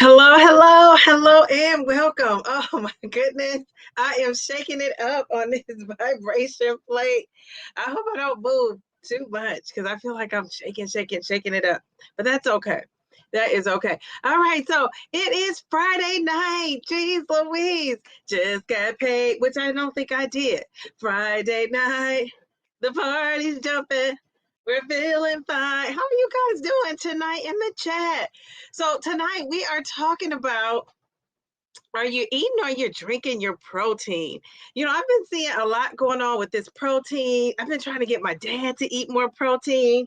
Hello, and welcome. Oh my goodness, I am shaking it up on this vibration plate. I hope I don't move too much because I feel like I'm shaking it up, but that's okay. That is okay. All right, so it is Friday night. Jeez Louise, just got paid, which I don't think I did. Friday night, the party's jumping. We're feeling fine. How are you guys doing tonight in the chat? So tonight we are talking about, are you eating or you're drinking your protein? I've been seeing a lot going on with this protein. I've been trying to get my dad to eat more protein.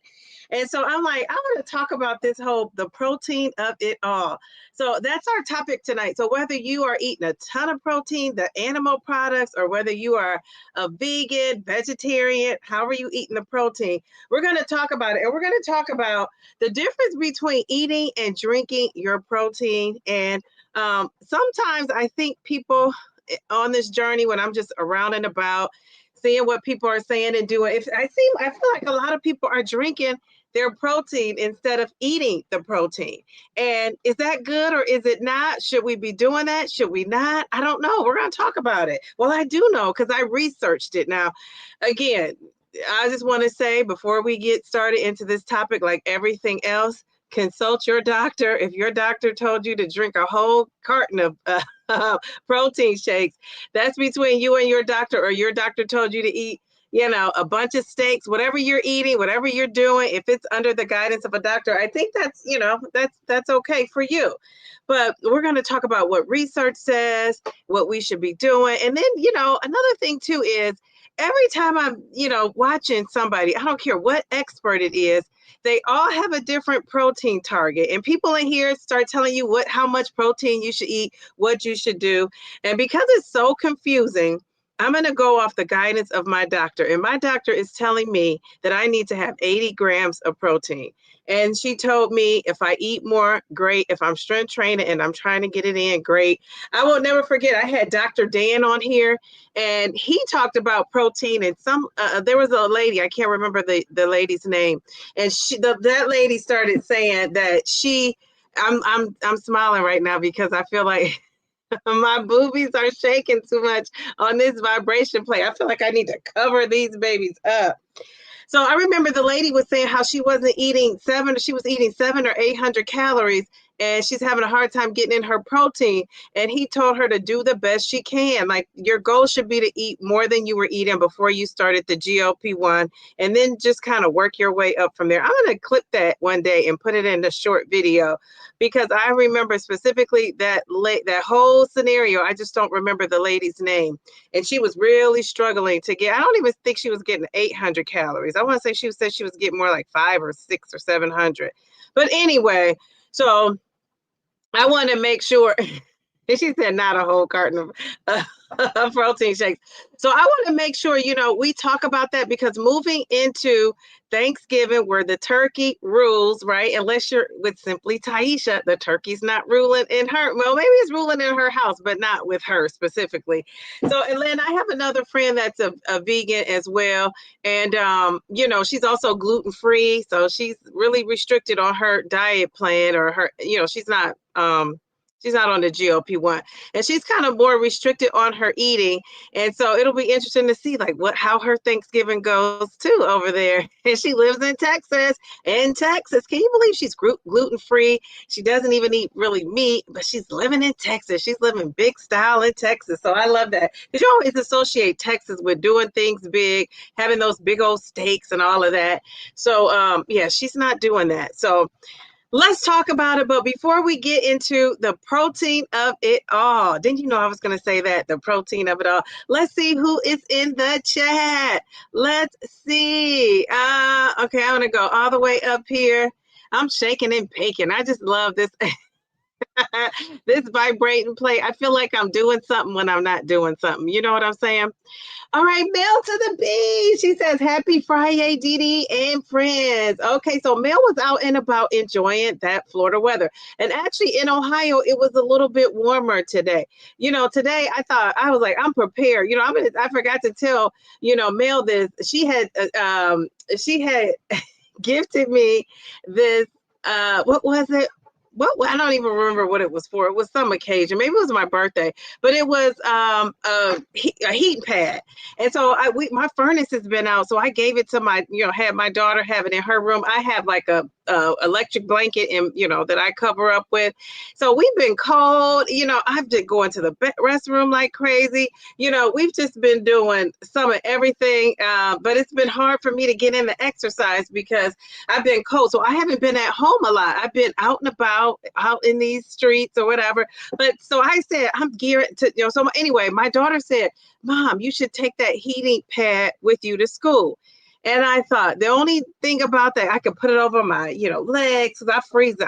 And so I'm like, I want to talk about the protein of it all. So that's our topic tonight. So whether you are eating a ton of protein, the animal products, or whether you are a vegan, vegetarian, how are you eating the protein? We're going to talk about it. And we're going to talk about the difference between eating and drinking your protein. And sometimes I think people on this journey, when I'm just around and about, seeing what people are saying and doing, I feel like a lot of people are drinking their protein instead of eating the protein. And is that good or is it not? Should we be doing that? Should we not? I don't know. We're going to talk about it. Well, I do know because I researched it. Now, again, I just want to say before we get started into this topic, like everything else, consult your doctor. If your doctor told you to drink a whole carton of protein shakes, that's between you and your doctor, or your doctor told you to eat, a bunch of steaks, whatever you're eating, whatever you're doing, if it's under the guidance of a doctor, I think that's okay for you. But we're going to talk about what research says, what we should be doing. And then, another thing too is every time I'm, watching somebody, I don't care what expert it is, they all have a different protein target, and people in here start telling you how much protein you should eat, what you should do. And because it's so confusing, I'm going to go off the guidance of my doctor, and my doctor is telling me that I need to have 80 grams of protein. And she told me if I eat more, great. If I'm strength training and I'm trying to get it in, great. I will never forget, I had Dr. Dan on here, and he talked about protein, and there was a lady, I can't remember the lady's name, and that lady started saying that I'm smiling right now because I feel like my boobies are shaking too much on this vibration plate. I feel like I need to cover these babies up. So I remember the lady was saying how she was eating 700 or 800 calories, and she's having a hard time getting in her protein. And he told her to do the best she can. Like, your goal should be to eat more than you were eating before you started the GLP-1, and then just kind of work your way up from there. I'm going to clip that one day and put it in a short video, because I remember specifically that whole scenario. I just don't remember the lady's name. And she was really struggling to get, I don't even think she was getting 800 calories. I want to say she said she was getting more like 500 or 600 or 700. But anyway, so I want to make sure. And she said not a whole carton of protein shakes. So I want to make sure, we talk about that, because moving into Thanksgiving, where the turkey rules, right? Unless you're with Simply Taisha, the turkey's not ruling in her. Well, maybe it's ruling in her house, but not with her specifically. So, and then I have another friend that's a vegan as well. And, she's also gluten-free. So she's really restricted on her diet plan, or her, she's not on the GLP-1, and she's kind of more restricted on her eating. And so it'll be interesting to see how her Thanksgiving goes too over there. And she lives in Texas. Can you believe she's gluten-free? She doesn't even eat really meat, but she's living in Texas. She's living big style in Texas. So I love that, because you always associate Texas with doing things big, having those big old steaks and all of that. So yeah, she's not doing that. So let's talk about it. But before we get into the protein of it all, didn't you know I was going to say that? The protein of it all. Let's see who is in the chat. Let's see. Okay, I'm going to go all the way up here. I'm shaking and baking. I just love this. This vibrating plate. I feel like I'm doing something when I'm not doing something. You know what I'm saying? All right, Mel to the B. She says, happy Friday, Dee and friends. Okay, so Mel was out and about enjoying that Florida weather. And actually in Ohio, it was a little bit warmer today. Today I was like, I'm prepared. I forgot to tell, Mel this. She had gifted me this, what was it? Well, I don't even remember what it was for. It was some occasion. Maybe it was my birthday, but it was a heat pad. And so my furnace has been out, so I gave it to had my daughter have it in her room. I have like a electric blanket and that I cover up with. So we've been cold. I've been going to the restroom like crazy. We've just been doing some of everything, but it's been hard for me to get in the exercise because I've been cold. So I haven't been at home a lot. I've been out and about, out in these streets or whatever. But so I said, I'm geared to, so anyway, my daughter said, Mom, you should take that heating pad with you to school. And I thought the only thing about that, I could put it over my, legs, because I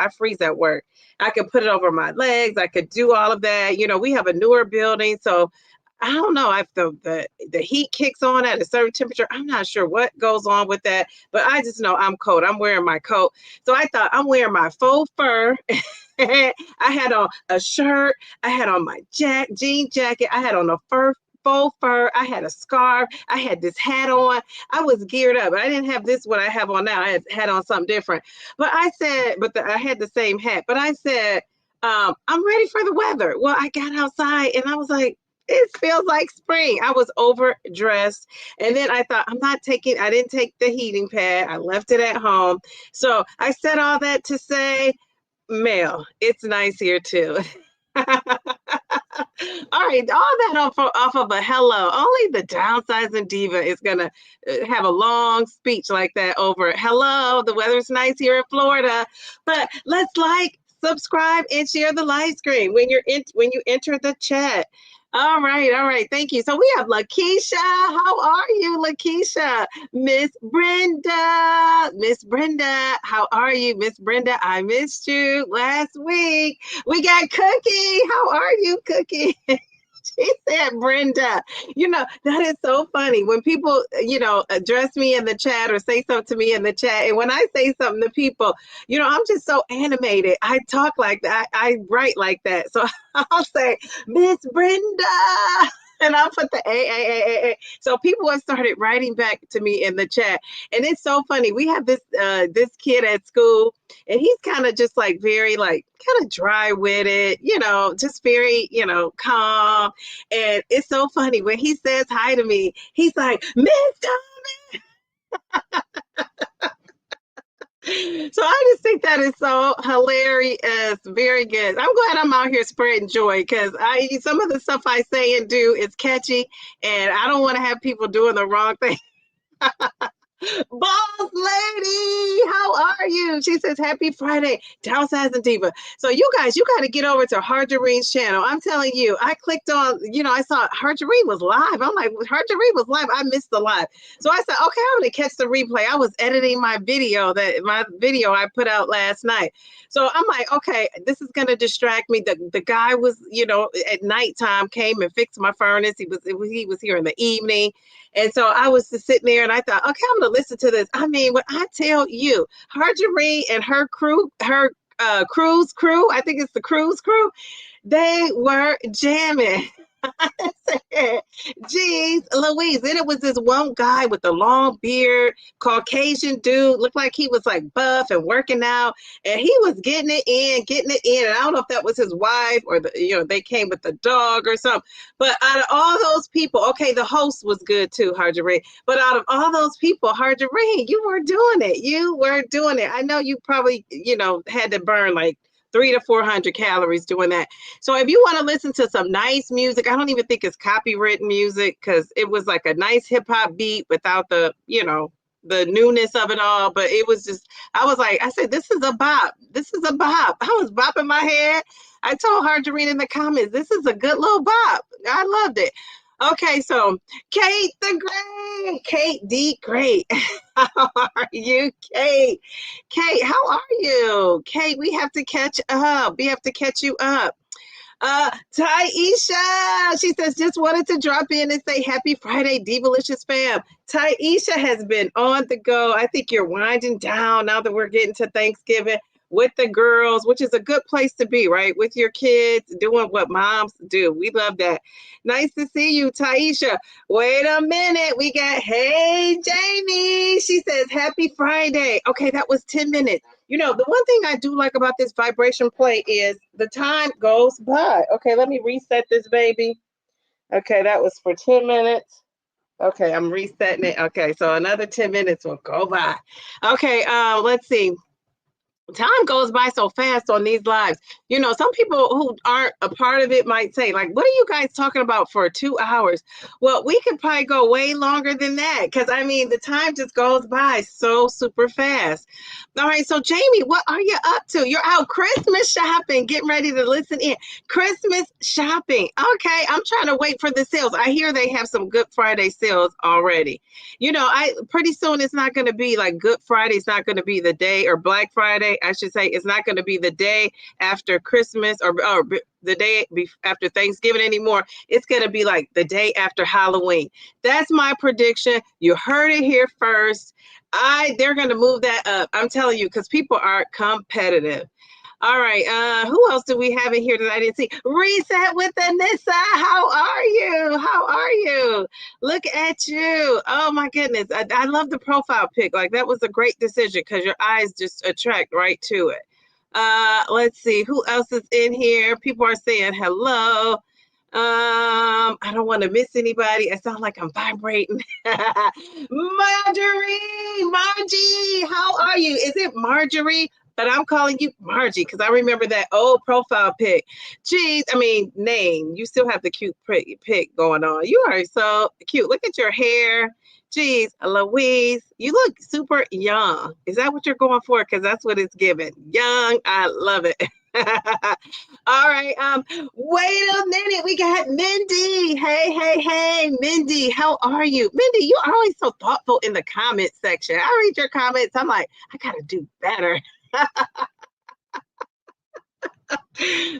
freeze at work. I could put it over my legs. I could do all of that. We have a newer building, so I don't know if the heat kicks on at a certain temperature. I'm not sure what goes on with that, but I just know I'm cold. I'm wearing my coat. So I thought I'm wearing my faux fur. I had on a shirt. I had on my jean jacket. I had on a faux fur. I had a scarf. I had this hat on. I was geared up. I didn't have what I have on now. I had on something different. But I said, I had the same hat. But I said, I'm ready for the weather. Well, I got outside and I was like, it feels like spring. I was overdressed. And then I thought, I didn't take the heating pad. I left it at home. So I said all that to say, Mel, it's nice here too. All right, all that off of a hello. Only the downsizing diva is going to have a long speech like that over hello. The weather's nice here in Florida. But let's subscribe, and share the live screen when you enter the chat. All right. Thank you. So we have Lakeisha. How are you, Lakeisha? Miss Brenda, how are you, Miss Brenda? I missed you last week. We got Cookie. How are you, Cookie? She said, Brenda, that is so funny when people, address me in the chat or say something to me in the chat. And when I say something to people, I'm just so animated. I talk like that. I write like that. So I'll say, Miss Brenda. And I'll put the A. So people have started writing back to me in the chat. And it's so funny. We have this kid at school, and he's kind of just very kind of dry with it, just very, calm. And it's so funny when he says hi to me, he's like, Miss Tommy. So I just think that is so hilarious. Very good. I'm glad I'm out here spreading joy because some of the stuff I say and do is catchy, and I don't want to have people doing the wrong thing. Boss lady, how are you? She says, happy Friday, Downsizing Diva. So you guys, you got to get over to Harjarine's channel. I'm telling you, I clicked on, I saw Harjarine was live. I'm like, Harjarine was live. I missed the live. So I said, okay, I'm going to catch the replay. I was editing my video I put out last night. So I'm like, okay, this is going to distract me. The guy was, at nighttime came and fixed my furnace. He was here in the evening. And so I was just sitting there and I thought, okay, I'm going to listen to this. I mean, when I tell you, Harjarine and her crew, cruise crew, I think it's the cruise crew, they were jamming. I said, geez, Louise. Then it was this one guy with the long beard, Caucasian dude, looked like he was buff and working out, and he was getting it in. And I don't know if that was his wife or they came with the dog or something. But out of all those people, okay, the host was good too, Harjarine. But out of all those people, Harjarine, you were doing it. I know you probably, had to burn 300 to 400 calories doing that. So if you want to listen to some nice music, I don't even think it's copywritten music because it was a nice hip hop beat without the, the newness of it all. But it was just, I said, this is a bop. I was bopping my head. I told Harjarine in the comments, this is a good little bop. I loved it. Okay, so Kate D. Great. How are you, Kate? Kate, how are you? Kate, we have to catch up. We have to catch you up. Taisha, she says, just wanted to drop in and say happy Friday, Divalicious fam. Taisha has been on the go. I think you're winding down now that we're getting to Thanksgiving with the girls, which is a good place to be, right? With your kids, doing what moms do. We love that. Nice to see you, Taisha. Wait a minute. We got, hey, Jamie. She says, happy Friday. Okay, that was 10 minutes. You know, the one thing I do like about this vibration plate is the time goes by. Okay, let me reset this baby. Okay, that was for 10 minutes. Okay, I'm resetting it. Okay, so another 10 minutes will go by. Okay, let's see. Time goes by so fast on these lives. You know, some people who aren't a part of it might say, like, what are you guys talking about for 2 hours? Well, we could probably go way longer than that because I mean, the time just goes by so super fast. All right, so Jamie, what are you up to? You're out Christmas shopping, getting ready to listen in. Christmas shopping. Okay, I'm trying to wait for the sales. I hear they have some Good Friday sales already. You know, I pretty soon it's not going to be like Good Friday. It's not going to be the day, or Black Friday, I should say. It's not going to be the day after Christmas or the day after Thanksgiving anymore. It's going to be like the day after Halloween. That's my prediction. You heard it here first. They're going to move that up. I'm telling you, because people are competitive. All right. Who else do we have in here that I didn't see? Reset with Anissa. How are you? How are you? Look at you. Oh my goodness. I love the profile pic. Like, that was a great decision because your eyes just attract right to it. Let's see who else is in here. People are saying hello. I don't want to miss anybody. I sound like I'm vibrating. Marjorie, Margie, how are you? Is it Marjorie? But I'm calling you Margie because I remember that old profile pic. Geez, I mean, name. You still have the cute pic going on. You are so cute. Look at your hair. Geez, Louise, you look super young. Is that what you're going for? Because that's what it's giving. Young. I love it. All right. Wait a minute. We got Mindy. Hey, Mindy. How are you? Mindy, you're always so thoughtful in the comment section. I read your comments. I'm like, I gotta do better.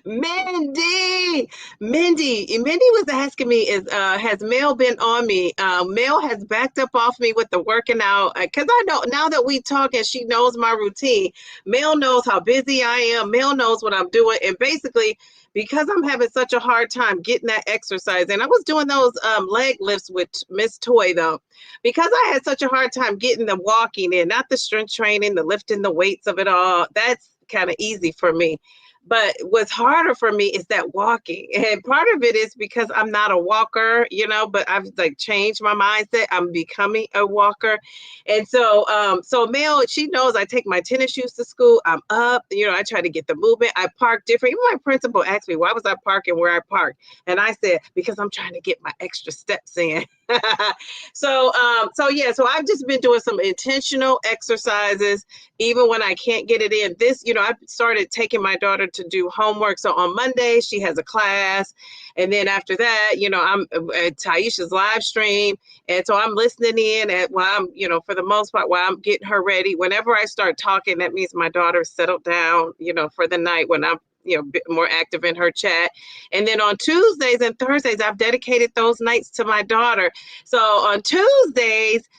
Mindy was asking me, has Mel been on me? Mel has backed up off me with the working out because I know now that we talk and she knows my routine. Mel knows how busy I am. Mel knows what I'm doing, and basically, because I'm having such a hard time getting that exercise, and I was doing those leg lifts with Miss Toy though, because I had such a hard time getting the walking in, not the strength training, the lifting the weights of it all. That's kind of easy for me. But what's harder for me is that walking. And part of it is because I'm not a walker, you know, but I've like changed my mindset. I'm becoming a walker. And so Mel, she knows I take my tennis shoes to school. I'm up, you know, I try to get the movement. I park different. Even my principal asked me, why was I parking where I parked? And I said, because I'm trying to get my extra steps in. So I've just been doing some intentional exercises, even when I can't get it in. This, you know, I started taking my daughter to do homework. So on Monday, she has a class. And then after that, you know, I'm at Taisha's live stream. And so I'm listening in while I'm, you know, for the most part, while I'm getting her ready. Whenever I start talking, that means my daughter's settled down, you know, for the night when I'm, you know, bit more active in her chat. And then on Tuesdays and Thursdays, I've dedicated those nights to my daughter. So on Tuesdays,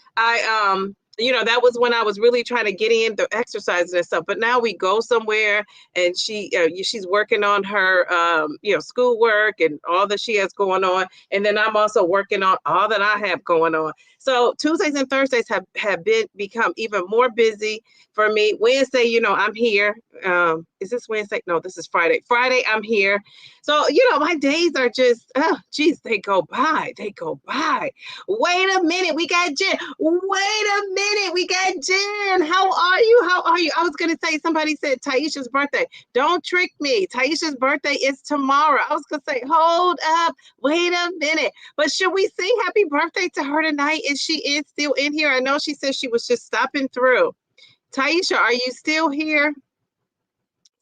you know, that was when I was really trying to get in the exercises and stuff. But now we go somewhere and she's working on her, you know, schoolwork and all that she has going on. And then I'm also working on all that I have going on. So Tuesdays and Thursdays have become even more busy for me. Wednesday, you know, I'm here. Is this Wednesday? No, this is Friday. Friday, I'm here. So, you know, my days are just, oh, geez, they go by. They go by. Wait a minute. We got Jen. Wait a minute. We got Jen. How are you? How are you? I was going to say, somebody said Taisha's birthday. Don't trick me. Taisha's birthday is tomorrow. I was going to say, hold up. Wait a minute. But should we sing happy birthday to her tonight? Is she still in here? I know she said she was just stopping through. Taisha, are you still here?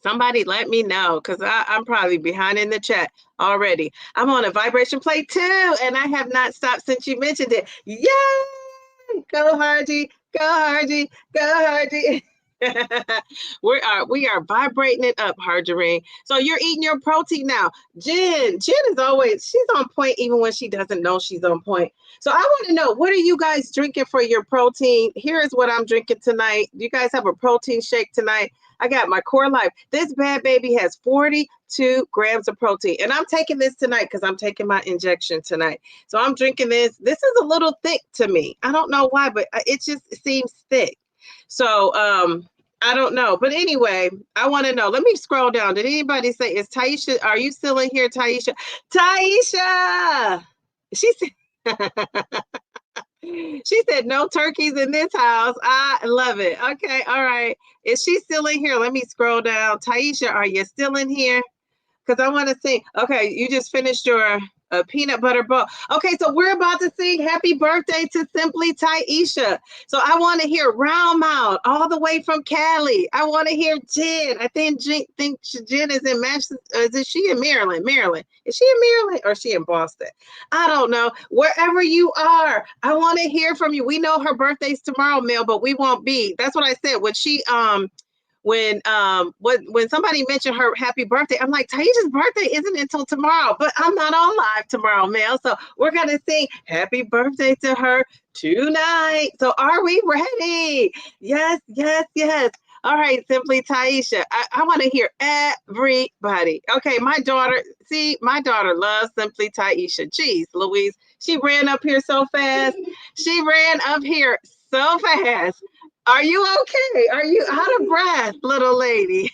Somebody let me know because I'm probably behind in the chat already. I'm on a vibration plate too, and I have not stopped since you mentioned it. Yay! Go Hardy, go Hardy, go Hardy. we are vibrating it up, Harjorie. So you're eating your protein now. Jen is always, she's on point even when she doesn't know she's on point. So I want to know, what are you guys drinking for your protein? Here is what I'm drinking tonight. Do you guys have a protein shake tonight? I got my Core Life. This bad baby has 42 grams of protein. And I'm taking this tonight because I'm taking my injection tonight. So I'm drinking this. This is a little thick to me. I don't know why, but it just seems thick. So I don't know. But anyway, I want to know. Let me scroll down. Did anybody say, is Taisha, are you still in here, Taisha? Taisha! She said, she said, no turkeys in this house. I love it. Okay, all right. Is she still in here? Let me scroll down. Taisha, are you still in here? Because I want to sing. Okay, you just finished your peanut butter bowl. Okay, so we're about to sing happy birthday to Simply Taisha. So I want to hear Round Mount all the way from Cali. I want to hear Jen. I think Jen is in Manchester. Is she in Maryland? Maryland. Is she in Maryland or is she in Boston? I don't know. Wherever you are, I want to hear from you. We know her birthday's tomorrow, Mel, but we won't be. That's what I said. When somebody mentioned her happy birthday, I'm like, Taisha's birthday isn't until tomorrow, but I'm not on live tomorrow, Mel. So we're gonna sing happy birthday to her tonight. So are we ready? Yes, yes, yes. All right, Simply Taisha. I want to hear everybody. Okay, my daughter loves Simply Taisha. Jeez, Louise, she ran up here so fast. She ran up here so fast. Are you okay? Are you out of breath, little lady?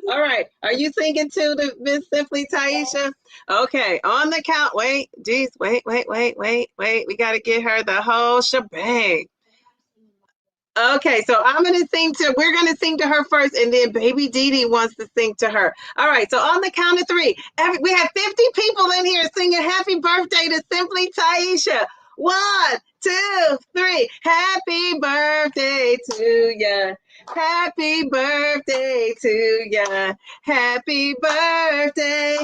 All right. Are you singing too, to Miss Simply Taisha? Okay. On the count. Wait. Geez. Wait. We got to get her the whole shebang. Okay, so we're gonna sing to her first, and then baby Dee wants to sing to her. All right, so on the count of three, we have 50 people in here singing happy birthday to Simply Taisha. 1, 2, 3. Happy birthday to ya. Happy birthday to ya. Happy birthday,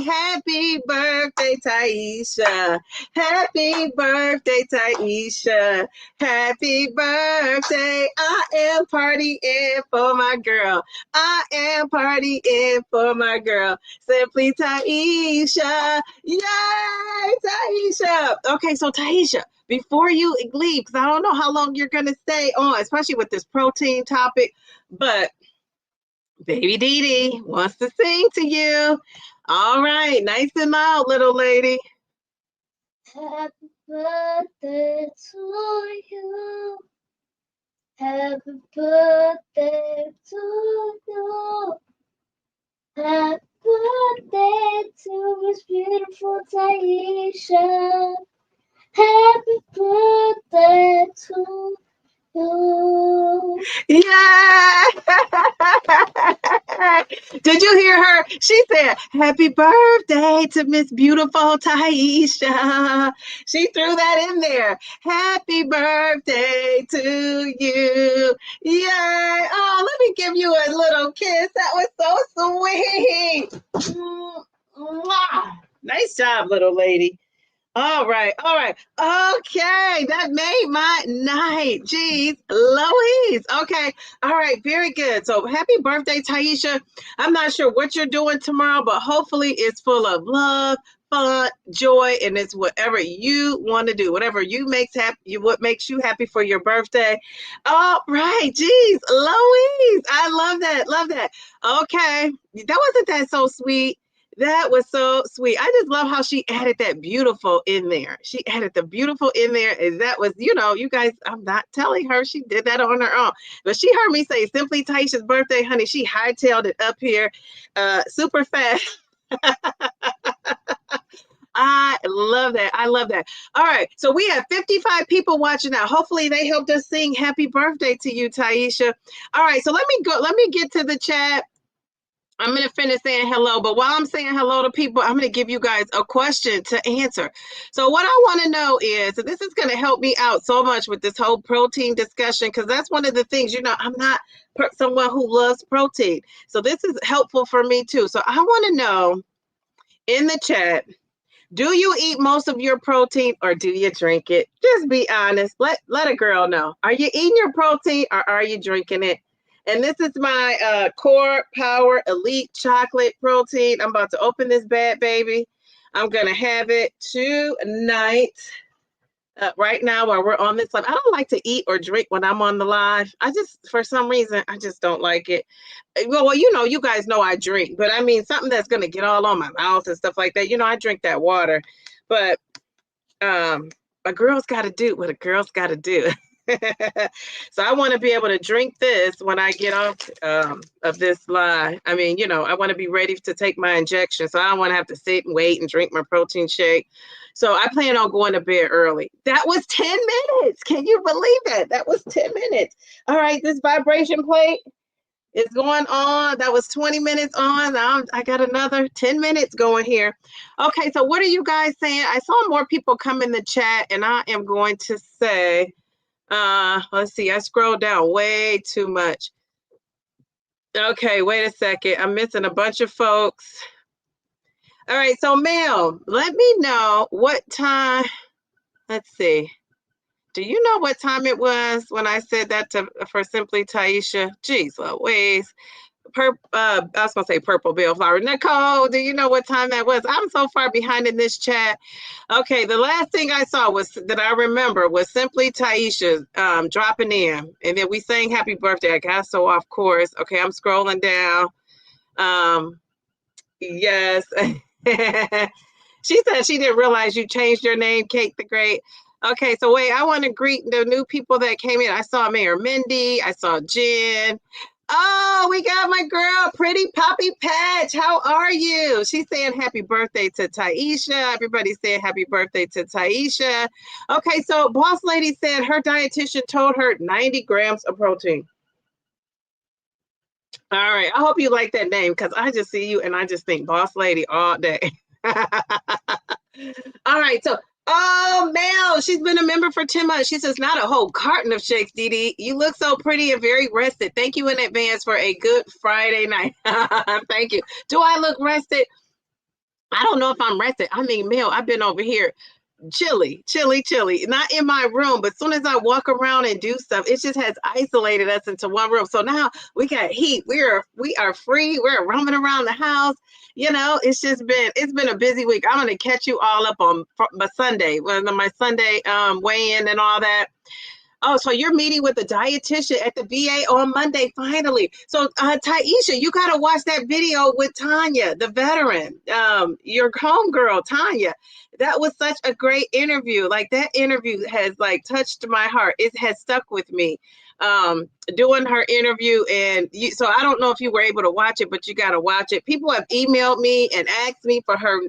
Taisha. Happy birthday, Taisha. Happy birthday. I am partying for my girl. I am partying for my girl. Simply Taisha. Yay, Taisha. Okay, so Taisha, before you leave, because I don't know how long you're going to stay on, especially with this protein topic, but baby Dee wants to sing to you. All right, nice and loud, little lady. Happy birthday to you. Happy birthday to you. Happy birthday to Miss Beautiful Taisha. Happy birthday to you. Yeah. Did you hear her? She said, happy birthday to Miss Beautiful Taisha. She threw that in there. Happy birthday to you. Yay. Oh, let me give you a little kiss. That was so sweet. Mwah. Nice job, little lady. All right. Okay, that made my night. Jeez, Louise. Okay. All right, very good. So happy birthday, Taisha. I'm not sure what you're doing tomorrow, but hopefully it's full of love, fun, joy, and it's whatever you want to do, whatever what makes you happy for your birthday. All right, geez, Louise. I love that. Love that. Okay. That so sweet. That was so sweet. I just love how she added that beautiful in there. She added the beautiful in there. And that was, you guys, I'm not telling her she did that on her own. But she heard me say Simply Taisha's birthday, honey. She hightailed it up here super fast. I love that. I love that. All right. So we have 55 people watching now. Hopefully they helped us sing happy birthday to you, Taisha. All right. So let me go. Let me get to the chat. I'm going to finish saying hello, but while I'm saying hello to people, I'm going to give you guys a question to answer. So what I want to know is, and this is going to help me out so much with this whole protein discussion, because that's one of the things, I'm not someone who loves protein. So this is helpful for me too. So I want to know in the chat, do you eat most of your protein or do you drink it? Just be honest. Let a girl know. Are you eating your protein or are you drinking it? And this is my Core Power Elite Chocolate Protein. I'm about to open this bad baby. I'm going to have it tonight. Right now while we're on this live. I don't like to eat or drink when I'm on the live. For some reason, I just don't like it. Well, you guys know I drink, but I mean something that's going to get all on my mouth and stuff like that. I drink that water. But a girl's got to do what a girl's got to do. So I want to be able to drink this when I get off of this live. I mean, I want to be ready to take my injection. So I don't want to have to sit and wait and drink my protein shake. So I plan on going to bed early. That was 10 minutes. Can you believe that? That was 10 minutes. All right, this vibration plate is going on. That was 20 minutes on. Now I got another 10 minutes going here. Okay, so what are you guys saying? I saw more people come in the chat, and I am going to say, let's see, I scrolled down way too much. Okay, wait a second. I'm missing a bunch of folks. All right, so Mel, let me know what time. Let's see. Do you know what time it was when I said that for Simply Taisha? Jeez Louise. I was going to say purple bellflower. Nicole, do you know what time that was? I'm so far behind in this chat. Okay, the last thing I saw that I remember was Simply Taisha dropping in. And then we sang happy birthday. I got so off course. Okay, I'm scrolling down. Yes. She said she didn't realize you changed your name, Kate the Great. Okay, so wait, I want to greet the new people that came in. I saw Mayor Mindy. I saw Jen. Oh, we got my girl, Pretty Poppy Patch. How are you? She's saying happy birthday to Taisha. Everybody's saying happy birthday to Taisha. Okay, so Boss Lady said her dietitian told her 90 grams of protein. All right, I hope you like that name because I just see you and I just think Boss Lady all day. All right, so Mel, she's been a member for 10 months. She says, not a whole carton of shakes, Dee. You look so pretty and very rested. Thank you in advance for a good Friday night. Thank you. Do I look rested? I don't know if I'm rested. I mean, Mel, I've been over here chilly, not in my room, but as soon as I walk around and do stuff, it just has isolated us into one room. So now we got heat. We are free. We're roaming around the house. It's been a busy week. I'm going to catch you all up on my Sunday, my Sunday weigh-in and all that. Oh, so you're meeting with a dietitian at the VA on Monday, finally. So, Taisha, you got to watch that video with Tanya, the veteran, your homegirl, Tanya. That was such a great interview. Like, that interview has, touched my heart. It has stuck with me, doing her interview. And so I don't know if you were able to watch it, but you got to watch it. People have emailed me and asked me for her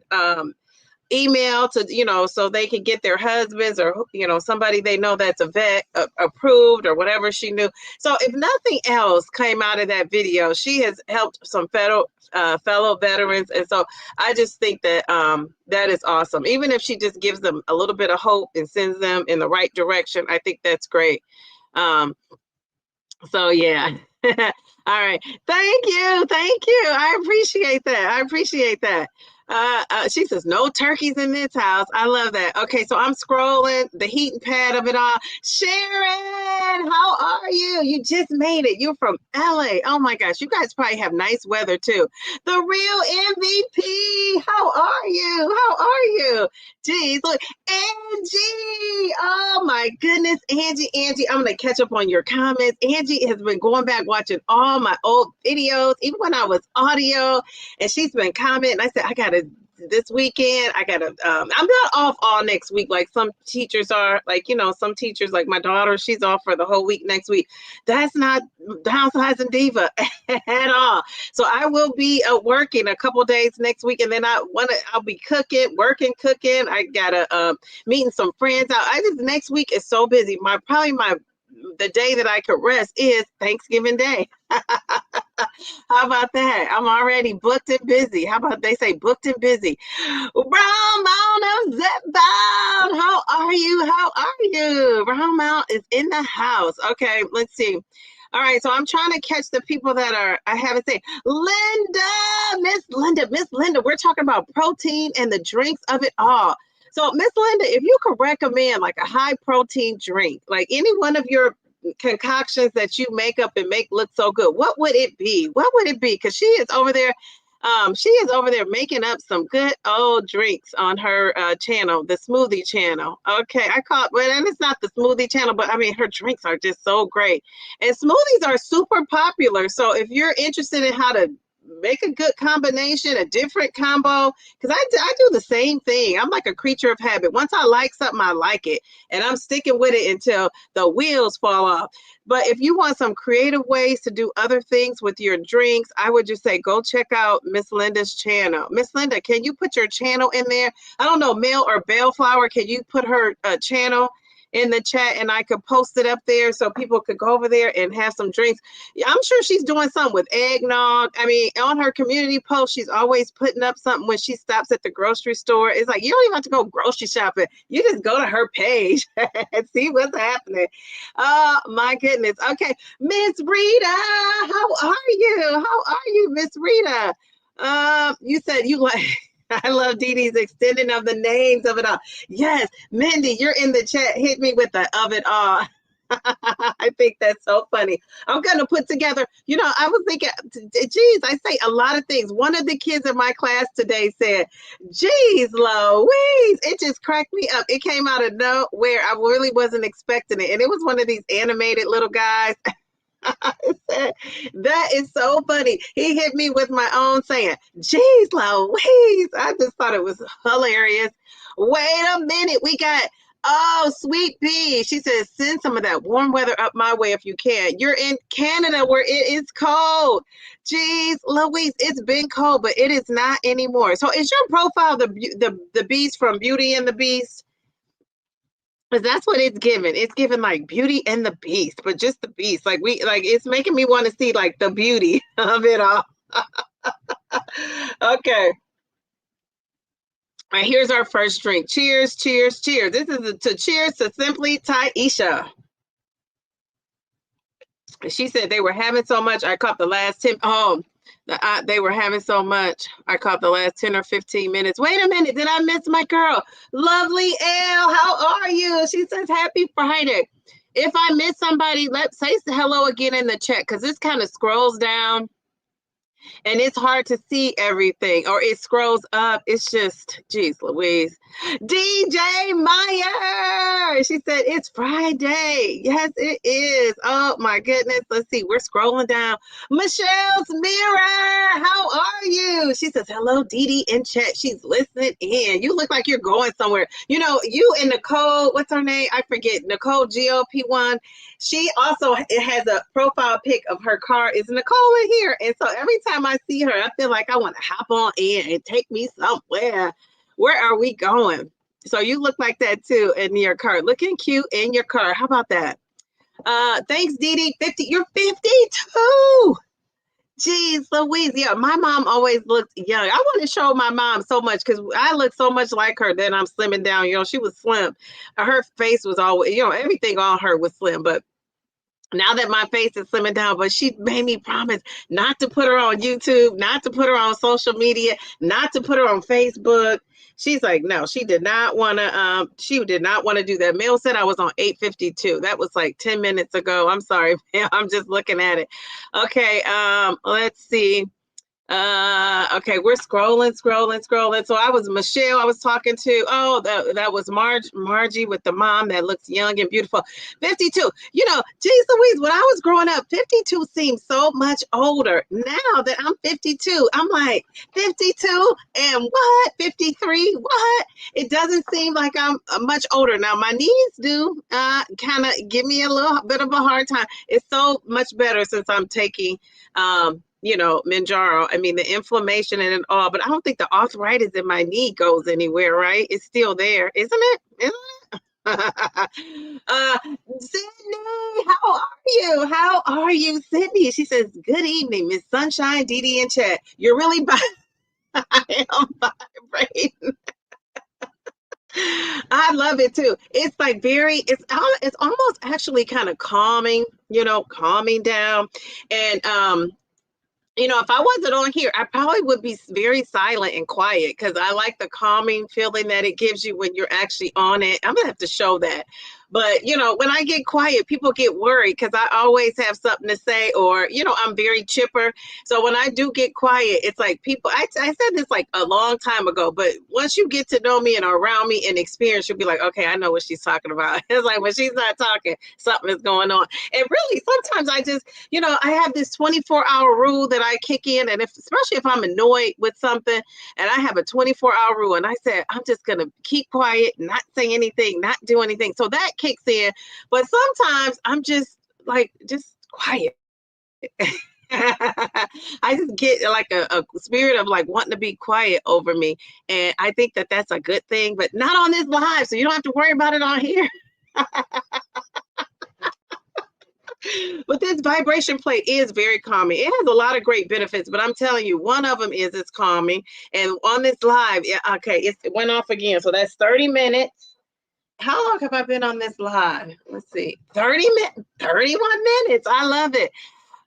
email to, so they can get their husbands or, somebody they know that's a vet approved or whatever she knew. So if nothing else came out of that video, she has helped some fellow veterans. And so I just think that that is awesome. Even if she just gives them a little bit of hope and sends them in the right direction, I think that's great. So yeah. All right. Thank you. I appreciate that. She says, no turkeys in this house. I love that. Okay, so I'm scrolling the heating pad of it all. Sharon, how are you? You just made it. You're from LA. Oh my gosh, you guys probably have nice weather too. The real MVP. How are you? Geez, look, Angie. Oh my goodness, Angie. I'm gonna catch up on your comments. Angie has been going back watching all my old videos, even when I was audio, and she's been commenting. I said, this weekend, I'm not off all next week like some teachers are. Some teachers, like my daughter, she's off for the whole week next week. That's not Downsizing Diva at all. So I will be working a couple days next week, and then I'll be cooking. I gotta meeting some friends out. Next week is so busy. The day that I could rest is Thanksgiving Day. How about that? I'm already booked and busy. How about they say booked and busy? Ramon of Zepbound. How are you? Ramon is in the house. Okay, let's see. All right, so I'm trying to catch the people that I haven't seen. Miss Linda, we're talking about protein and the drinks of it all. So, Miss Linda, if you could recommend like a high protein drink, like any one of your concoctions that you make up and make look so good, what would it be? Because she is over there making up some good old drinks on her channel, the smoothie channel. Okay, and it's not the smoothie channel, but I mean, her drinks are just so great. And smoothies are super popular. So if you're interested in how to make a good combination, a different combo. Because I do the same thing. I'm like a creature of habit. Once I like something, I like it. And I'm sticking with it until the wheels fall off. But if you want some creative ways to do other things with your drinks, I would just say go check out Miss Linda's channel. Miss Linda, can you put your channel in there? I don't know, Mel or Bellflower, can you put her channel in the chat and I could post it up there so people could go over there and have some drinks? I'm sure she's doing something with eggnog. I mean, on her community post, she's always putting up something when she stops at the grocery store. It's like, you don't even have to go grocery shopping. You just go to her page and see what's happening. Oh, my goodness. Okay, Miss Rita, how are you? How are you, Miss Rita? You said you like... I love Dee Dee's extending of the names of it all. Yes, Mindy, you're in the chat. Hit me with the of it all. I think that's so funny. I'm going to put together, I was thinking, geez, I say a lot of things. One of the kids in my class today said, geez, Louise, it just cracked me up. It came out of nowhere. I really wasn't expecting it. And it was one of these animated little guys. I said, that is so funny. He hit me with my own saying, geez, Louise. I just thought it was hilarious. Wait a minute. We got, Sweet Pea. She says, send some of that warm weather up my way if you can. You're in Canada where it is cold. Geez, Louise, it's been cold, but it is not anymore. So is your profile the Beast from Beauty and the Beast? Because that's what it's given. It's given like Beauty and the Beast, but just the Beast. Like it's making me want to see like the beauty of it all. Okay. All right, here's our first drink. Cheers, cheers, cheers. This is cheers to Simply Taisha. She said they were having so much. I caught the last 10. They were having so much. I caught the last 10 or 15 minutes. Wait a minute. Did I miss my girl? Lovely Elle. How are you? She says, happy Friday. If I miss somebody, let's say hello again in the chat because this kind of scrolls down. And it's hard to see everything, or it scrolls up. It's just, geez, Louise. DJ Meyer. She said, it's Friday. Yes, it is. Oh, my goodness. Let's see. We're scrolling down. Michelle's Mirror. How are you? She says, hello, Dee Dee in chat. She's listening in. You look like you're going somewhere. You and Nicole, what's her name? I forget. Nicole GLP-1. She also has a profile pic of her car. Is Nicole in here? And so every time I see her, I feel like I want to hop on in and take me somewhere. Where are we going? So you look like that too in your car. Looking cute in your car. How about that? Thanks, Dee Dee. 50. You're 52. Jeez, Louise. Yeah, my mom always looked young. I want to show my mom so much because I look so much like her. Then I'm slimming down. She was slim. Her face was always, everything on her was slim. But now that my face is slimming down, but she made me promise not to put her on YouTube, not to put her on social media, not to put her on Facebook. She's like, no, she did not want to do that. Mail said I was on 8:52. That was like 10 minutes ago. I'm sorry, Mail. I'm just looking at it. Okay, let's see. Okay, we're scrolling. So I was Michelle. I was talking to. That was Margie with the mom that looks young and beautiful. 52. Geez Louise, when I was growing up, 52 seemed so much older. Now that I'm 52, I'm like 52 and what? 53? What? It doesn't seem like I'm much older now. My knees do kind of give me a little bit of a hard time. It's so much better since I'm taking Mounjaro. I mean, the inflammation and it all, but I don't think the arthritis in my knee goes anywhere, right? It's still there, isn't it? Sydney, how are you, Sydney? She says, good evening, Miss Sunshine, Dee Dee in chat. You're really I am vibrating. I love it too. It's like it's almost actually kind of calming, calming down. And if I wasn't on here, I probably would be very silent and quiet because I like the calming feeling that it gives you when you're actually on it. I'm gonna have to show that. But, when I get quiet, people get worried because I always have something to say, or, I'm very chipper. So when I do get quiet, it's like people, I said this like a long time ago, but once you get to know me and are around me and experience, you'll be like, okay, I know what she's talking about. It's like when she's not talking, something is going on. And really, sometimes I just, I have this 24-hour rule that I kick in. And especially if I'm annoyed with something and I have a 24-hour rule, and I said, I'm just going to keep quiet, not say anything, not do anything. So that kicks in. But sometimes I'm just quiet. I just get like a spirit of like wanting to be quiet over me. And I think that that's a good thing, but not on this live. So you don't have to worry about it on here. But this vibration plate is very calming. It has a lot of great benefits, but I'm telling you, one of them is it's calming. And on this live, yeah, okay, it went off again. So that's 30 minutes. How long have I been on this live? Let's see, 30 minutes, 31 minutes. I love it.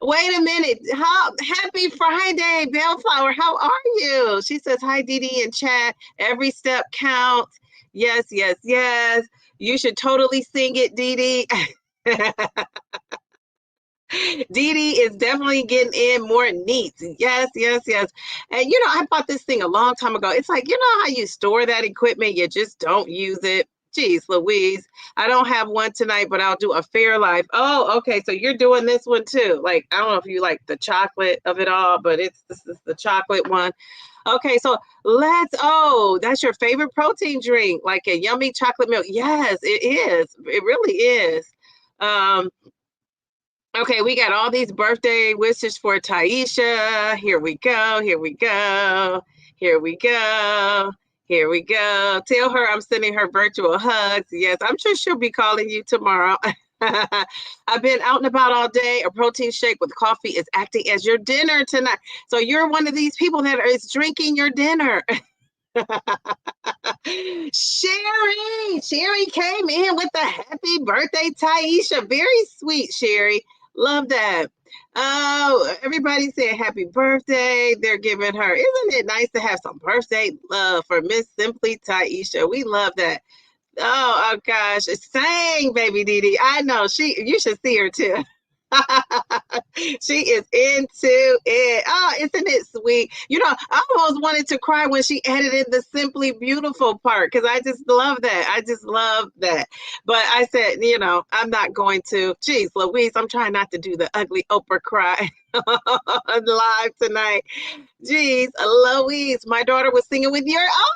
Wait a minute. Happy Friday, Bellflower. How are you? She says, hi, Dee Dee in chat. Every step counts. Yes, yes, yes. You should totally sing it, Dee Dee. Dee Dee is definitely getting in more neats. Yes, yes, yes. And I bought this thing a long time ago. It's like, how you store that equipment, you just don't use it. Geez, Louise, I don't have one tonight, but I'll do a Fairlife. Oh, okay. So you're doing this one too. Like, I don't know if you like the chocolate of it all, but this is the chocolate one. Okay, so that's your favorite protein drink, like a yummy chocolate milk. Yes, it is. It really is. Okay, we got all these birthday wishes for Taisha. Here we go. Here we go. Here we go. Here we go. Tell her I'm sending her virtual hugs. Yes, I'm sure she'll be calling you tomorrow. I've been out and about all day. A protein shake with coffee is acting as your dinner tonight. So you're one of these people that is drinking your dinner. Sherry came in with the happy birthday, Taisha. Very sweet, Sherry. Love that. Oh, everybody saying happy birthday. They're giving her. Isn't it nice to have some birthday love for Miss Simply Taisha? We love that. Oh gosh, sang baby Dee Dee. I know you should see her too. She is into it. Oh, isn't it sweet? I almost wanted to cry when she edited the Simply Beautiful part because I just love that. I just love that. But I said, I'm not going to. Geez, Louise, I'm trying not to do the ugly Oprah cry live tonight. Geez, Louise, my daughter was singing with your. Oh,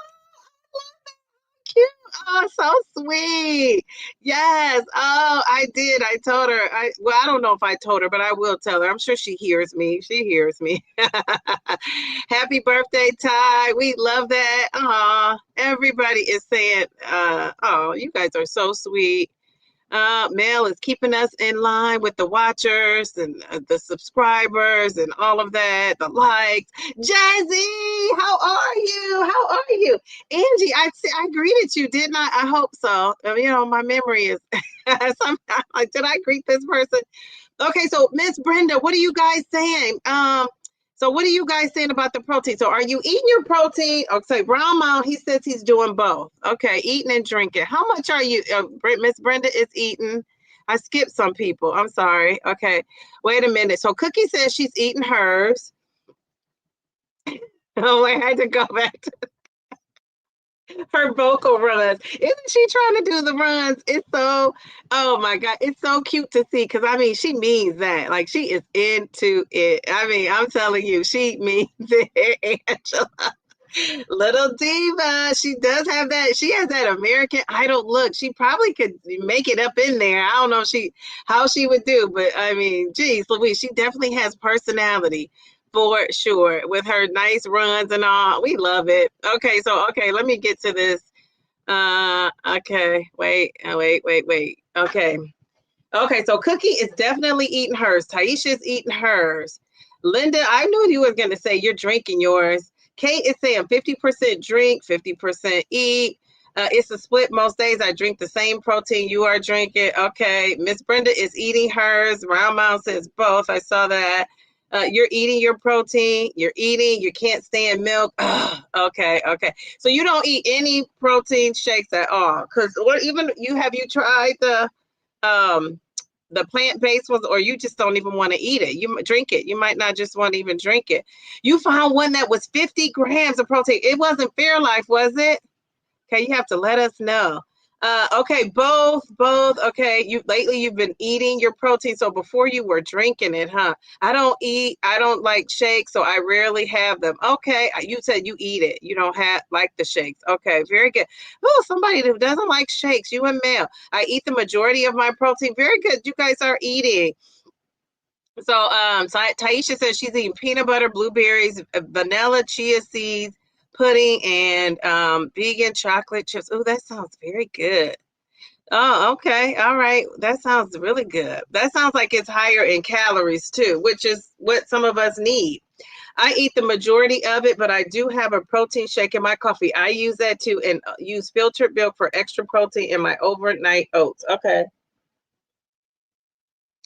cute. Oh, so sweet. Yes. Oh, I did. I told her. I don't know if I told her, but I will tell her. I'm sure she hears me. She hears me. Happy birthday, Ty. We love that. Everybody is saying, oh, you guys are so sweet. Mel is keeping us in line with the watchers and the subscribers and all of that, the likes. Jazzy, how are you? How are you? Angie, I greeted you, didn't I? I hope so. My memory is somehow like, did I greet this person? Okay, so Miss Brenda, what are you guys saying? So what are you guys saying about the protein? So are you eating your protein? Okay, Brown Mount, he says he's doing both. Okay, eating and drinking. How much are you? Miss Brenda is eating. I skipped some people. I'm sorry. Okay, wait a minute. So Cookie says she's eating hers. Oh, I had to go back to her vocal runs. Isn't she trying to do the runs? It's so, oh my God, it's so cute to see because she means that. Like she is into it. I'm telling you, she means it, Angela. Little Diva, she does have that. She has that American Idol look. She probably could make it up in there. I don't know how she would do, but geez, Louise, she definitely has personality. For sure, with her nice runs and all. We love it. Okay, let me get to this. Okay, wait. Okay. Okay, so Cookie is definitely eating hers. Taisha's eating hers. Linda, I knew you were going to say you're drinking yours. Kate is saying 50% drink, 50% eat. It's a split most days. I drink the same protein you are drinking. Okay, Miss Brenda is eating hers. Round Mound says both. I saw that. You're eating your protein. You can't stand milk. Ugh, okay. So you don't eat any protein shakes at all. Because or even have you tried the plant-based ones, or you just don't even want to eat it? You drink it. You might not just want to even drink it. You found one that was 50 grams of protein. It wasn't Fairlife, was it? Okay, you have to let us know. Okay, both. Okay, you've been eating your protein. So before you were drinking it, huh? I don't like shakes, so I rarely have them. Okay, you said you eat it. You don't like the shakes. Okay, very good. Oh, somebody who doesn't like shakes, you and Mel. I eat the majority of my protein. Very good. You guys are eating. So Taisha says she's eating peanut butter, blueberries, vanilla, chia seeds, pudding, and vegan chocolate chips. Oh, that sounds very good. Oh, okay. All right. That sounds really good. That sounds like it's higher in calories too, which is what some of us need. I eat the majority of it, but I do have a protein shake in my coffee. I use that too, and use filtered milk for extra protein in my overnight oats. Okay.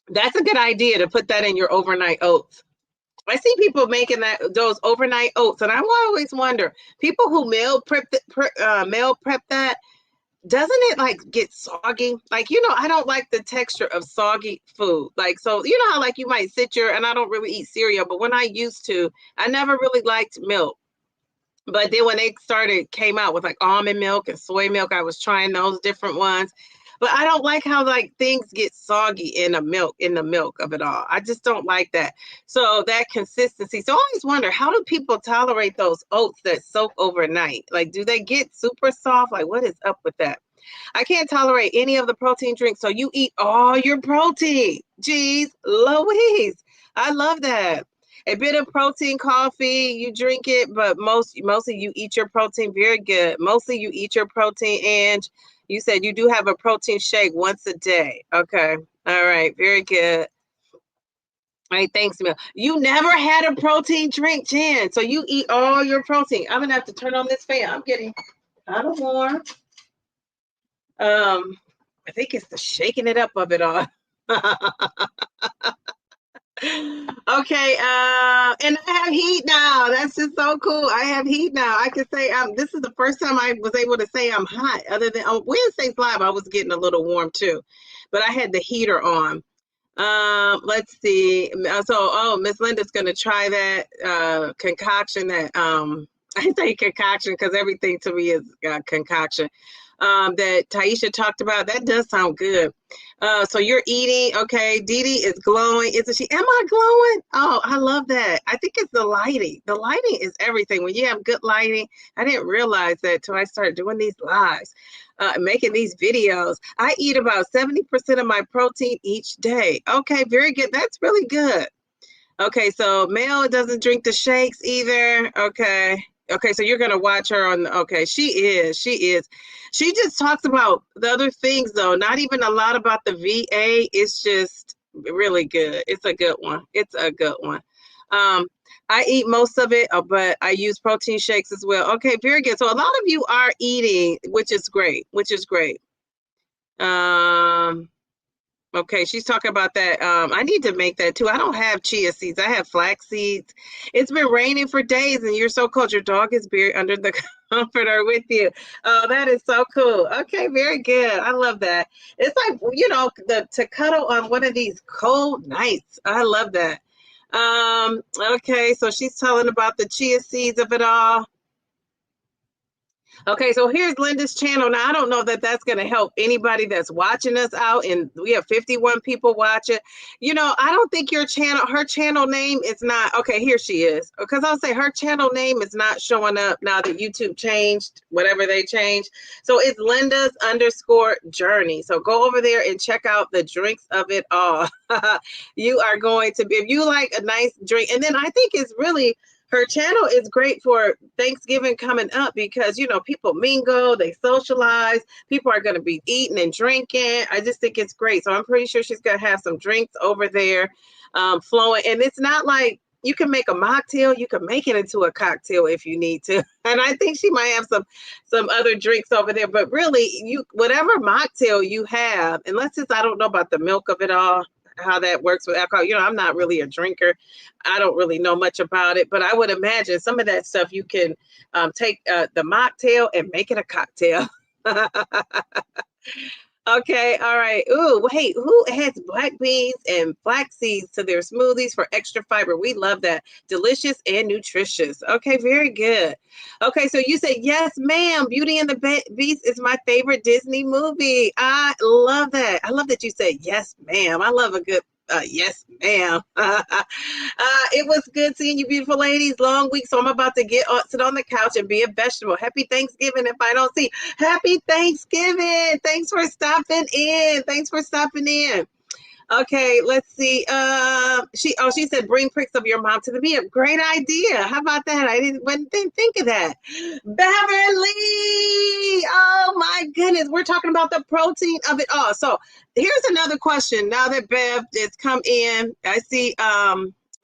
That's a good idea to put that in your overnight oats. I see people making those overnight oats, and I always wonder, people who meal prep that, doesn't it like get soggy? Like, I don't like the texture of soggy food. Like, so how like you might and I don't really eat cereal, but when I used to, I never really liked milk. But then when they came out with like almond milk and soy milk, I was trying those different ones. But I don't like how like things get soggy in the milk of it all. I just don't like that. So that consistency. So I always wonder, how do people tolerate those oats that soak overnight? Like, do they get super soft? Like, what is up with that? I can't tolerate any of the protein drinks. So you eat all your protein. Jeez Louise. I love that. A bit of protein coffee, you drink it, but mostly you eat your protein. Very good. Mostly you eat your protein, and you said you do have a protein shake once a day. Okay. All right. Very good. All right. Thanks, Mel. You never had a protein drink, Jen. So you eat all your protein. I'm going to have to turn on this fan. I'm getting kind of warm. I think it's the shaking it up of it all. Okay, and I have heat now. That's just so cool. I have heat now. I can say this is the first time I was able to say I'm hot. Other than on Wednesday's live, I was getting a little warm too, but I had the heater on. Let's see. So, Miss Linda's gonna try that concoction. That I say concoction because everything to me is concoction. That Taisha talked about. That does sound good. So you're eating, okay. Dee Dee is glowing. Isn't she? Am I glowing? Oh, I love that. I think it's the lighting. The lighting is everything. When you have good lighting, I didn't realize that till I started doing these lives, making these videos. I eat about 70% of my protein each day. Okay, very good. That's really good. Okay, so Mel doesn't drink the shakes either. Okay. Okay, so you're gonna watch her on. Okay, she is. She just talks about the other things though. Not even a lot about the VA. It's just really good. It's a good one. I eat most of it, but I use protein shakes as well. Okay, very good. So a lot of you are eating, which is great. Okay, she's talking about that. I need to make that too. I don't have chia seeds. I have flax seeds. It's been raining for days and you're so cold. Your dog is buried under the comforter with you. Oh, that is so cool. Okay, very good. I love that. It's like, to cuddle on one of these cold nights. I love that. Okay, so she's telling about the chia seeds of it all. Okay, so here's Linda's channel. Now, I don't know that that's going to help anybody that's watching us out, and we have 51 people watching. I don't think her channel name is not, okay, here she is. Because I'll say her channel name is not showing up now that YouTube changed, whatever they changed. So it's Linda's _journey. So go over there and check out the drinks of it all. You are going to be, if you like a nice drink, and then I think it's really, her channel is great for Thanksgiving coming up because, people mingle, they socialize, people are going to be eating and drinking. I just think it's great. So I'm pretty sure she's going to have some drinks over there flowing. And it's not like you can make a mocktail. You can make it into a cocktail if you need to. And I think she might have some other drinks over there. But really, whatever mocktail you have, unless I don't know about the milk of it all. how that works with alcohol. You know, I'm not really a drinker. I don't really know much about it, but I would imagine some of that stuff you can take the mocktail and make it a cocktail. Okay, all right. Ooh, wait, who has black beans and flax seeds to their smoothies for extra fiber? We love that. Delicious and nutritious. Okay, very good. Okay, so you said, yes, ma'am. Beauty and the Beast is my favorite Disney movie. I love that. I love that you said, yes, ma'am. I love a good yes, ma'am. It was good seeing you, beautiful ladies. Long week, so I'm about to sit on the couch and be a vegetable. Happy Thanksgiving if I don't see. Happy Thanksgiving. Thanks for stopping in. Thanks for stopping in. Okay, let's see. She said bring pics of your mom to the meetup. Great idea. How about that? I didn't think of that. Beverly. Oh my goodness. We're talking about the protein of it all. So here's another question. Now that Bev has come in, I see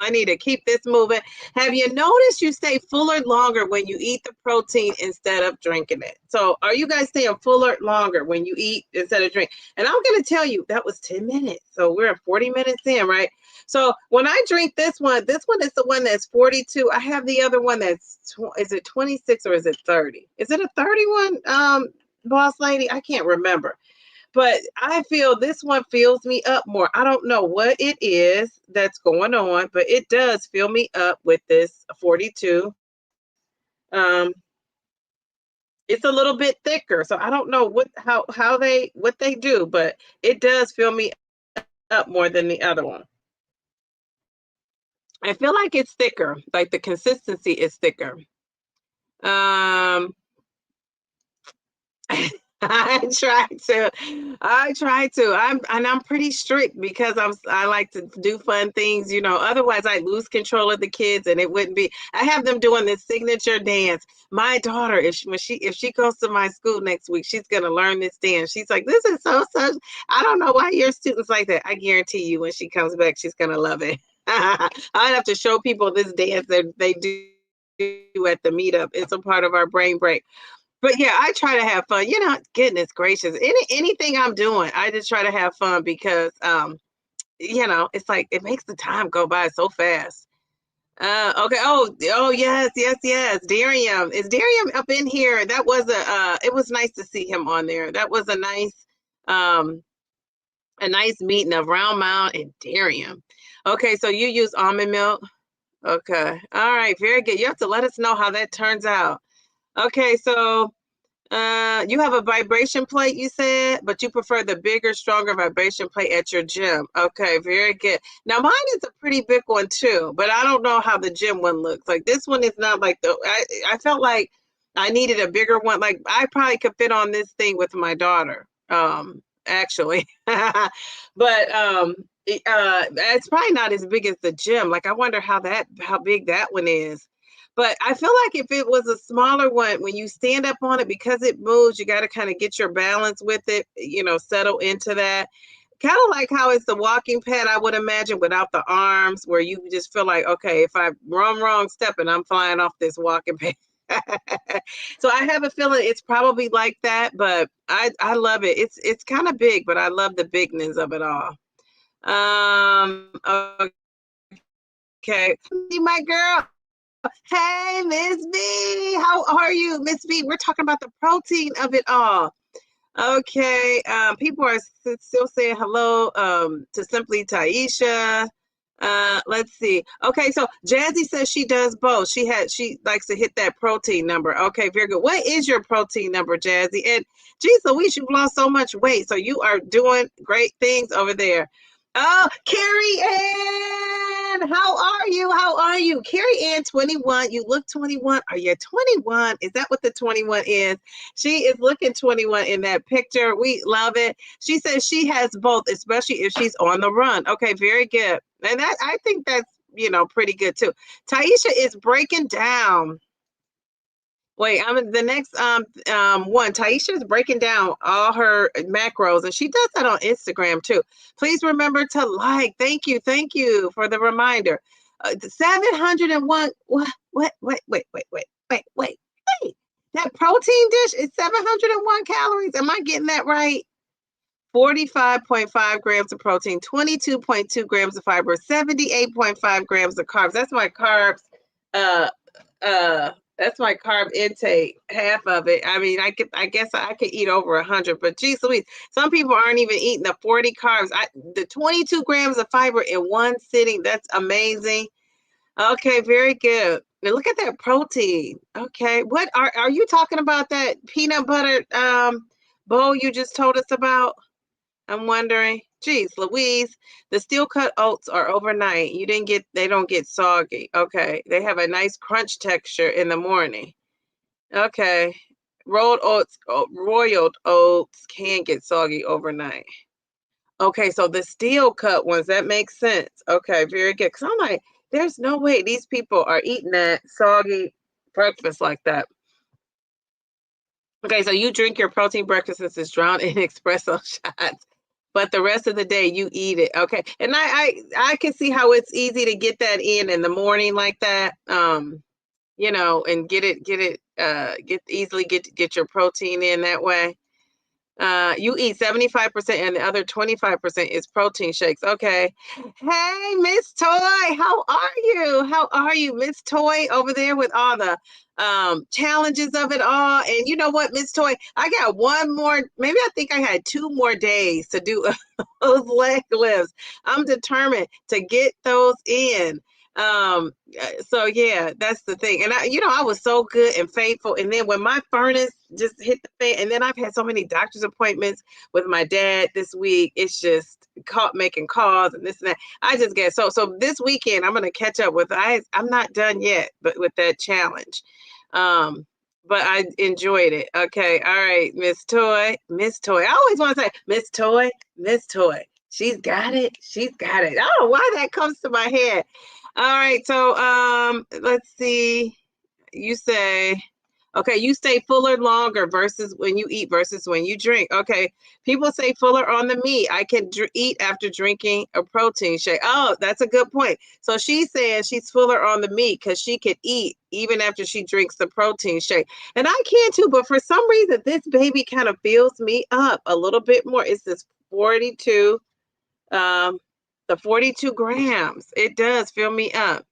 I need to keep this moving. Have you noticed you stay fuller longer when you eat the protein instead of drinking it? So are you guys staying fuller longer when you eat instead of drink? And I'm going to tell you, that was 10 minutes. So we're at 40 minutes in, right? So when I drink this one is the one that's 42. I have the other one that's, is it 26 or is it 30? Is it a 31, boss lady? I can't remember. But I feel this one fills me up more. I don't know what it is that's going on, but it does fill me up with this 42. It's a little bit thicker, so I don't know what they do, but it does fill me up more than the other one. I feel like it's thicker, like the consistency is thicker. I try to. I'm pretty strict because I like to do fun things, you know. Otherwise I lose control of the kids and it wouldn't be. I have them doing this signature dance. My daughter, if she goes to my school next week, she's gonna learn this dance. She's like, this is so such. I don't know why your students like that. I guarantee you when she comes back, she's gonna love it. I have to show people this dance that they do at the meetup. It's a part of our brain break. But yeah, I try to have fun. You know, goodness gracious, anything I'm doing, I just try to have fun because, you know, it's like it makes the time go by so fast. Okay. Oh, yes. Darium, is Darium up in here? That was it was nice to see him on there. That was um, a nice meeting of Round Mound and Darium. Okay, so you use almond milk. Okay. All right. Very good. You have to let us know how that turns out. Okay, so you have a vibration plate, you said, but you prefer the bigger, stronger vibration plate at your gym. Okay, very good. Now mine is a pretty big one too, but I don't know how the gym one looks. Like this one is not like I felt like I needed a bigger one. Like I probably could fit on this thing with my daughter, actually. But it's probably not as big as the gym. Like I wonder how big that one is. But I feel like if it was a smaller one, when you stand up on it, because it moves, you got to kind of get your balance with it, you know, settle into that. Kind of like how it's the walking pad, I would imagine, without the arms, where you just feel like, okay, if I wrong step and I'm flying off this walking pad. So I have a feeling it's probably like that, but I love it. It's kind of big, but I love the bigness of it all. Okay, my girl. Hey, Miss B, how are you, Miss B? We're talking about the protein of it all. Okay, people are still saying hello to Simply Taisha. Let's see. Okay, so Jazzy says she does both. She likes to hit that protein number. Okay, very good. What is your protein number, Jazzy? And geez Louise, you've lost so much weight, so you are doing great things over there. Oh, Carrie Ann, how are you? How are you? Carrie Ann, 21. You look 21. Are you 21? Is that what the 21 is? She is looking 21 in that picture. We love it. She says she has both, especially if she's on the run. Okay, very good. And I think that's, you know, pretty good too. Taisha is breaking down. Wait, I'm the next one. Taisha is breaking down all her macros, and she does that on Instagram too. Please remember to like. Thank you for the reminder. 701. What? Wait. That protein dish is 701 calories. Am I getting that right? 45.5 grams of protein, 22.2 grams of fiber, 78.5 grams of carbs. That's my carbs. That's my carb intake, half of it. I mean, I guess I could eat over 100, but geez Louise, some people aren't even eating the 40 carbs. The 22 grams of fiber in one sitting, that's amazing. Okay, very good. Now look at that protein. Okay, what are you talking about, that peanut butter bowl you just told us about? I'm wondering. Geez, Louise, the steel cut oats are overnight. They don't get soggy. Okay. They have a nice crunch texture in the morning. Okay. Roiled oats can get soggy overnight. Okay, so the steel cut ones, that makes sense. Okay, very good. Because I'm like, there's no way these people are eating that soggy breakfast like that. Okay, so you drink your protein breakfast that's drowned in espresso shots, but the rest of the day you eat it. Okay, and I can see how it's easy to get that in the morning like that. You know, and get your protein in that way. You eat 75% and the other 25% is protein shakes. Okay. Hey, Miss Toy, how are you? How are you, Miss Toy, over there with all the challenges of it all? And you know what, Miss Toy, I got one more, maybe I think I had 2 more days to do those leg lifts. I'm determined to get those in. So yeah, that's the thing. And I was so good and faithful. And then when my furnace just hit the fan, and then I've had so many doctor's appointments with my dad this week, it's just caught making calls and this and that. I just get so this weekend I'm gonna catch up with I'm not done yet, but with that challenge. But I enjoyed it. Okay, all right, Miss Toy. I always want to say Miss Toy. She's got it. I don't know why that comes to my head. All right, so let's see. You say, okay, you stay fuller longer versus when you eat versus when you drink. Okay, people say fuller on the meat. I can eat after drinking a protein shake. Oh, that's a good point. So she's saying she's fuller on the meat because she could eat even after she drinks the protein shake. And I can too, but for some reason, this baby kind of fills me up a little bit more. It's this 42 the 42 grams. It does fill me up.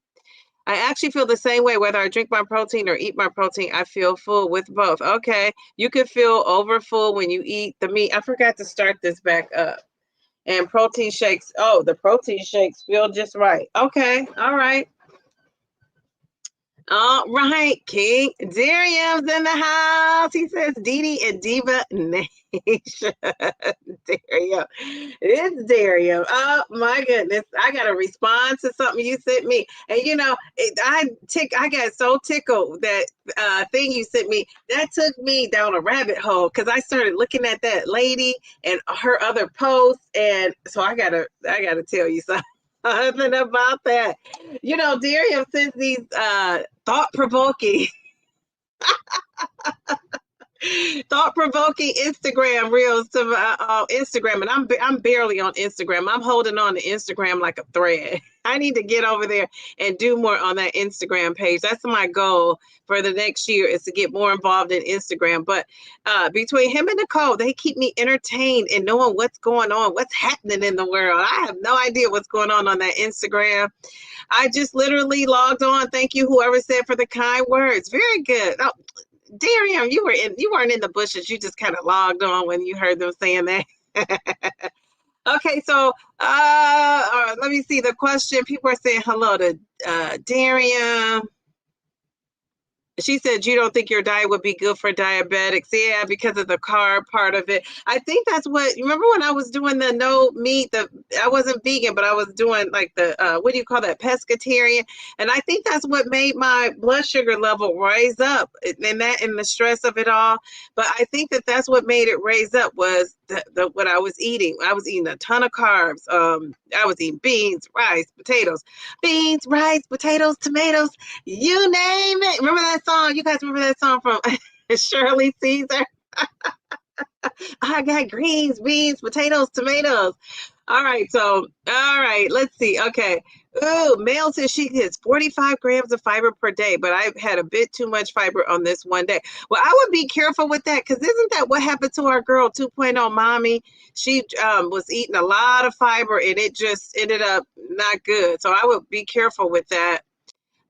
I actually feel the same way whether I drink my protein or eat my protein. I feel full with both. Okay, you can feel over full when you eat the meat. I forgot to start this back up. And protein shakes. Oh, the protein shakes feel just right. Okay, all right. All right, King Darium's in the house. He says Didi and Diva Nation. Darium. It's Darium. Oh my goodness. I gotta respond to something you sent me. And you know, I got so tickled that thing you sent me. That took me down a rabbit hole because I started looking at that lady and her other posts. And so I gotta tell you something. Something about that. You know, Darium sends these thought-provoking Instagram reels to Instagram, and I'm barely on Instagram. I'm holding on to Instagram like a thread. I need to get over there and do more on that Instagram page. That's my goal for the next year, is to get more involved in Instagram. But between him and Nicole, they keep me entertained and knowing what's going on, what's happening in the world. I have no idea what's going on that Instagram. I just literally logged on. Thank you, whoever said, for the kind words. Very good. Oh, Darium, you weren't in the bushes. You just kind of logged on when you heard them saying that. Okay, so let me see the question. People are saying hello to Darium. She said, you don't think your diet would be good for diabetics? Yeah, because of the carb part of it. I think that's what, you remember when I was doing the no meat, I wasn't vegan, but I was doing like the, what do you call that, pescatarian? And I think that's what made my blood sugar level rise up, and the stress of it all. But I think that's what made it raise up was what I was eating. I was eating a ton of carbs. I was eating beans, rice, potatoes, tomatoes, you name it. Remember that song? You guys remember that song from Shirley Caesar? I got greens, beans, potatoes, tomatoes. All right, let's see. Okay, Oh, Mel says she gets 45 grams of fiber per day, but I've had a bit too much fiber on this one day. Well, I would be careful with that because isn't that what happened to our girl 2.0 mommy? She was eating a lot of fiber and it just ended up not good. So I would be careful with that.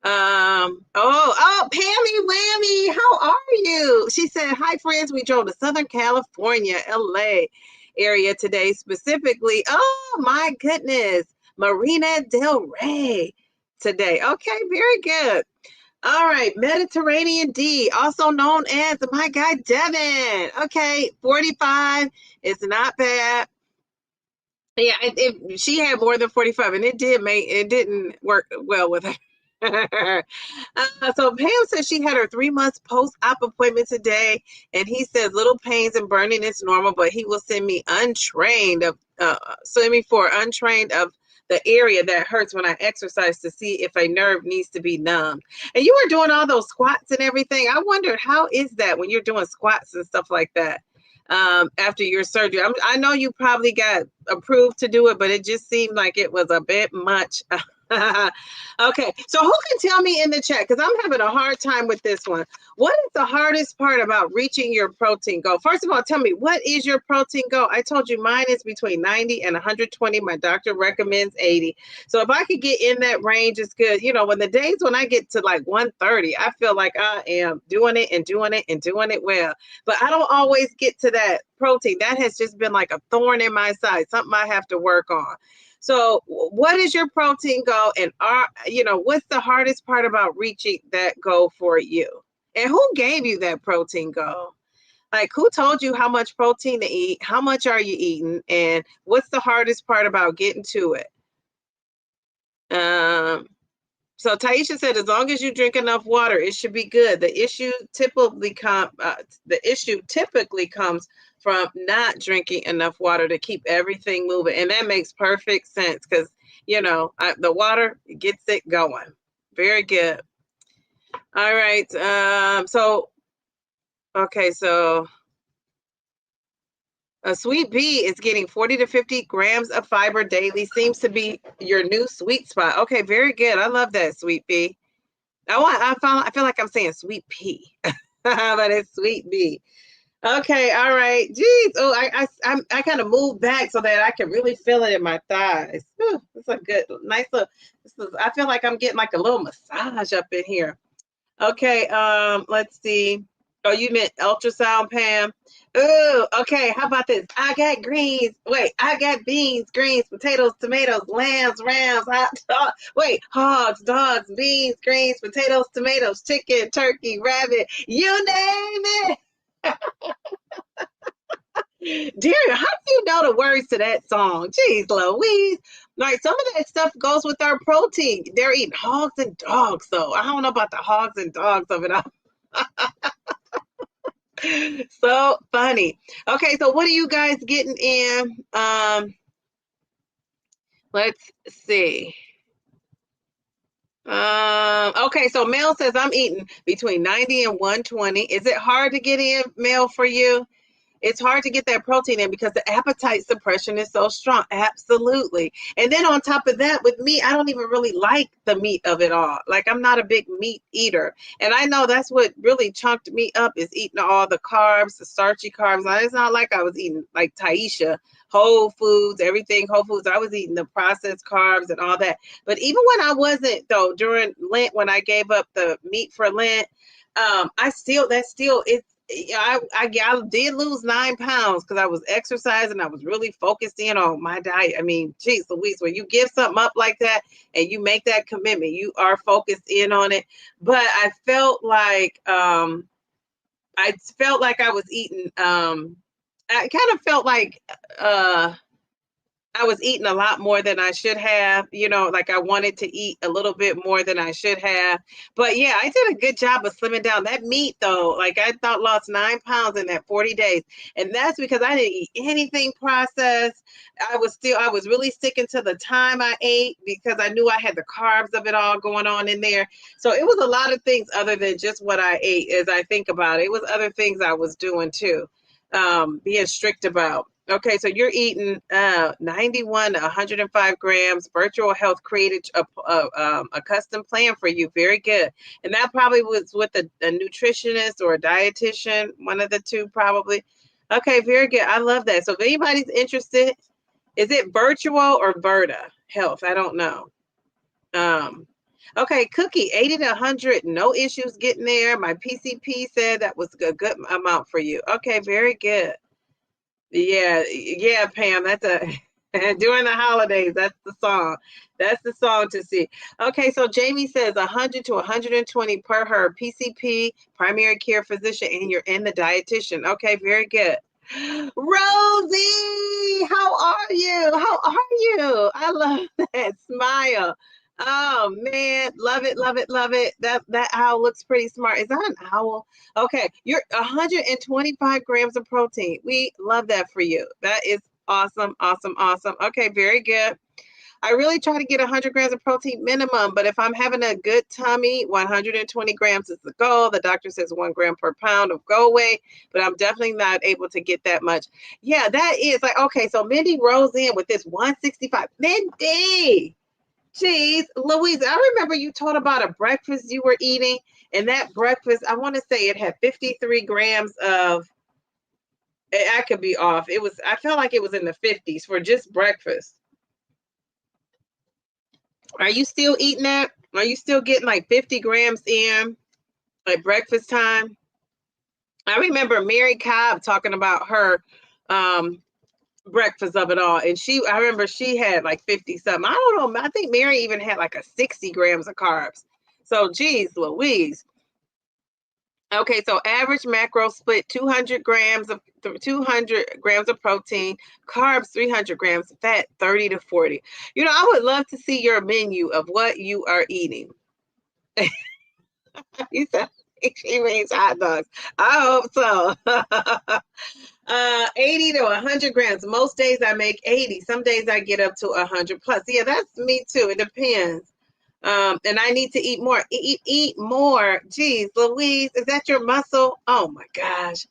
Pammy Whammy, how are you? She said, hi, friends. We drove to Southern California, LA area today, specifically. Oh, my goodness. Marina Del Rey today. Okay, very good. All right, Mediterranean D, also known as my guy Devin. Okay, 45 is not bad. Yeah, she had more than 45, and it didn't work well with her. So Pam said she had her 3 months post-op appointment today, and he says little pains and burning is normal, but he will send me untrained of the area that hurts when I exercise to see if a nerve needs to be numb. And you were doing all those squats and everything. I wondered how is that when you're doing squats and stuff like that after your surgery? I know you probably got approved to do it, but it just seemed like it was a bit much. Okay, so who can tell me in the chat, because I'm having a hard time with this one. What is the hardest part about reaching your protein goal? First of all, tell me, what is your protein goal? I told you mine is between 90 and 120. My doctor recommends 80. So if I could get in that range, it's good. You know, when the days when I get to like 130, I feel like I am doing it and doing it and doing it well. But I don't always get to that protein. That has just been like a thorn in my side, something I have to work on. So what is your protein goal? And what's the hardest part about reaching that goal for you? And who gave you that protein goal? Like, who told you how much protein to eat? How much are you eating? And what's the hardest part about getting to it? So Taisha said, as long as you drink enough water, it should be good. The issue typically comes from not drinking enough water to keep everything moving. And that makes perfect sense because, the water gets it going. Very good. All right. So a sweet pea is getting 40 to 50 grams of fiber daily. Seems to be your new sweet spot. Okay, very good. I love that, sweet pea. I feel like I'm saying sweet pea, but it's sweet pea. Okay, all right. Jeez. Oh, I kind of moved back so that I can really feel it in my thighs. It's a good, nice little. I feel like I'm getting like a little massage up in here. Okay. Let's see. Oh, you meant ultrasound, Pam? Oh, okay. How about this? I got greens. Wait, I got beans, greens, potatoes, tomatoes, lambs, rams, hogs, dogs, beans, greens, potatoes, tomatoes, chicken, turkey, rabbit, you name it. Dear, how do you know the words to that song? Jeez Louise. Like, some of that stuff goes with our protein. They're eating hogs and dogs, though. I don't know about the hogs and dogs of it all. So funny. Okay, so what are you guys getting in? Let's see. Okay, so Mel says I'm eating between 90 and 120. Is it hard to get in, Mel, for you? It's hard to get that protein in because the appetite suppression is so strong. Absolutely. And then on top of that, with me, I don't even really like the meat of it all. Like, I'm not a big meat eater. And I know that's what really chunked me up is eating all the carbs, the starchy carbs. Now, it's not like I was eating like Taisha, whole foods, everything whole foods. I was eating the processed carbs and all that. But even when I wasn't, though, during Lent, when I gave up the meat for Lent, I did lose 9 pounds because I was exercising. I was really focused in on my diet. I mean, geez Louise, when you give something up like that and you make that commitment, you are focused in on it. But I felt like I was eating. I kind of felt like I was eating a lot more than I should have, like I wanted to eat a little bit more than I should have. But yeah, I did a good job of slimming down. That meat though, like I thought lost 9 pounds in that 40 days. And that's because I didn't eat anything processed. I was really sticking to the time I ate because I knew I had the carbs of it all going on in there. So it was a lot of things other than just what I ate as I think about it. It was other things I was doing too, being strict about. Okay, so you're eating 91 to 105 grams. Virtual Health created a custom plan for you. Very good. And that probably was with a nutritionist or a dietitian, one of the two probably. Okay, very good. I love that. So if anybody's interested, is it Virtual or Verta Health? I don't know. Okay, Cookie, 80 to 100, no issues getting there. My PCP said that was a good amount for you. Okay, very good. Yeah, Pam. That's a during the holidays. That's the song. That's the song to see. Okay, so Jamie says 100 to 120 per her PCP, primary care physician, and you're in the dietitian. Okay, very good. Rosie, how are you? How are you? I love that smile. Oh man, love it, love it, love it. That owl looks pretty smart. Is that an owl? Okay, you're 125 grams of protein. We love that for you. That is awesome, awesome, awesome. Okay, very good. I really try to get 100 grams of protein minimum, but if I'm having a good tummy, 120 grams is the goal. The doctor says 1 gram per pound of go weight, but I'm definitely not able to get that much. Yeah, that is like, okay, so Mindy rolls in with this 165. Mindy! Jeez, Louise, I remember you told about a breakfast you were eating, and that breakfast, I want to say it had 53 grams of, I could be off. I felt like it was in the 50s for just breakfast. Are you still eating that? Are you still getting like 50 grams in at breakfast time? I remember Mary Cobb talking about her breakfast of it all. And I remember she had like 50 something. I don't know. I think Mary even had like a 60 grams of carbs. So, geez, Louise. Okay, so average macro split 200 grams of protein, carbs 300 grams, fat 30 to 40. You know, I would love to see your menu of what you are eating. You said she means hot dogs. I hope so. 80 to 100 grams. Most days I make 80. Some days I get up to 100 plus. Yeah, that's me too. It depends. And I need to eat more. Eat more. Geez, Louise, is that your muscle? Oh my gosh.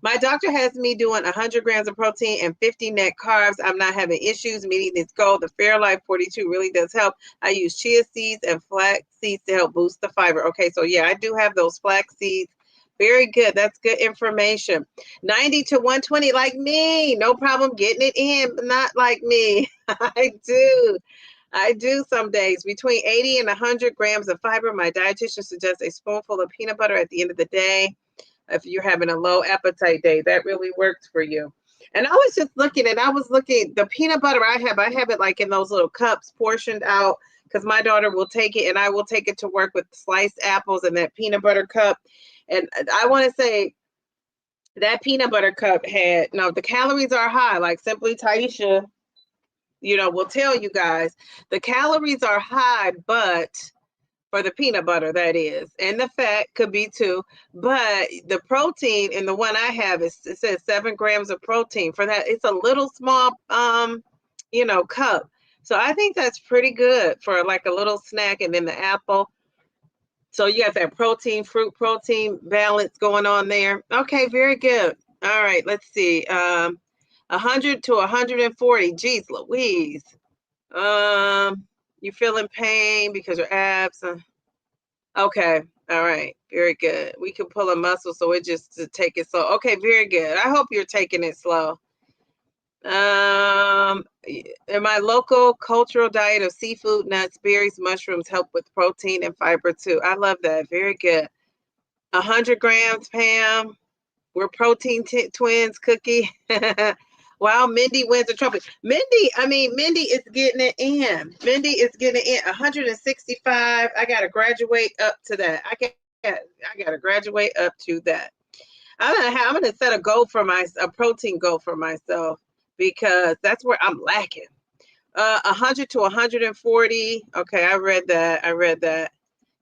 My doctor has me doing 100 grams of protein and 50 net carbs. I'm not having issues meeting this goal. The Fairlife 42 really does help. I use chia seeds and flax seeds to help boost the fiber. Okay, so yeah, I do have those flax seeds. Very good. That's good information. 90 to 120, like me. No problem getting it in, but not like me. I do some days. Between 80 and 100 grams of fiber. My dietitian suggests a spoonful of peanut butter at the end of the day. If you're having a low appetite day, that really works for you. And I was just looking, the peanut butter I have it like in those little cups portioned out because my daughter will take it and I will take it to work with sliced apples and that peanut butter cup. And I want to say that peanut butter cup the calories are high, like Simply Taisha, will tell you guys the calories are high, but for the peanut butter, that is, and the fat could be too, but the protein in the one I have it says 7 grams of protein for that. It's a little small cup, so I think that's pretty good for like a little snack. And then the apple, so you got that fruit protein balance going on there. Okay, very good. All right, let's see. 100 to 140. Geez Louise. You feeling pain because your abs? Okay. All right. Very good. We can pull a muscle, so it just to take it slow. Okay. Very good. I hope you're taking it slow. In my local cultural diet of seafood, nuts, berries, mushrooms help with protein and fiber too. I love that. Very good. 100 grams, Pam. We're protein twins, Cookie. Wow, Mindy wins the trophy. Mindy is getting it in. Mindy is getting it in. 165. I gotta graduate up to that. I gotta graduate up to that. I'm gonna set a protein goal for myself because that's where I'm lacking. 100 to 140. Okay, I read that.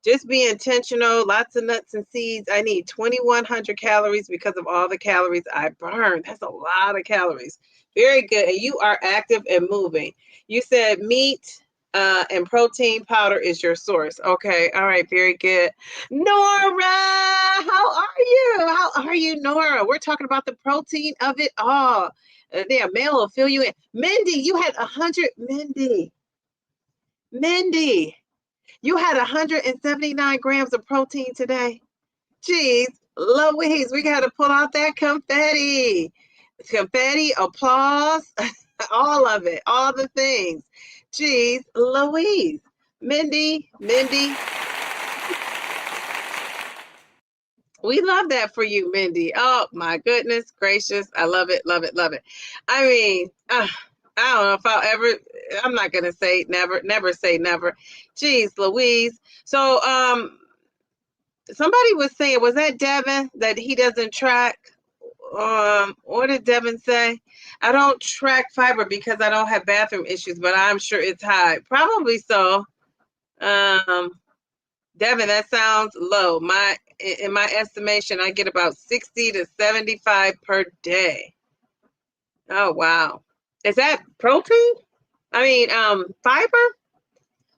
Just be intentional. Lots of nuts and seeds. I need 2,100 calories because of all the calories I burn. That's a lot of calories. Very good. And you are active and moving. You said meat and protein powder is your source. Okay. All right. Very good. Nora, how are you? How are you, Nora? We're talking about the protein of it all. Yeah, Mel will fill you in. Mindy, you had 100. Mindy, you had 179 grams of protein today. Jeez, Louise, we got to pull out that confetti. Confetti, applause, all of it, all the things. Jeez, Louise. Mindy, we love that for you, Mindy. Oh, my goodness gracious. I love it, love it, love it. I mean, I don't know if I'll ever, I'm not going to say never say never. Jeez, Louise. So, somebody was saying, was that Devin, that he doesn't track? What did Devin say? I don't track fiber because I don't have bathroom issues, but I'm sure it's high. Probably so. Devin, that sounds low. In my estimation, I get about 60 to 75 per day. Oh wow. Is that protein? I mean, fiber?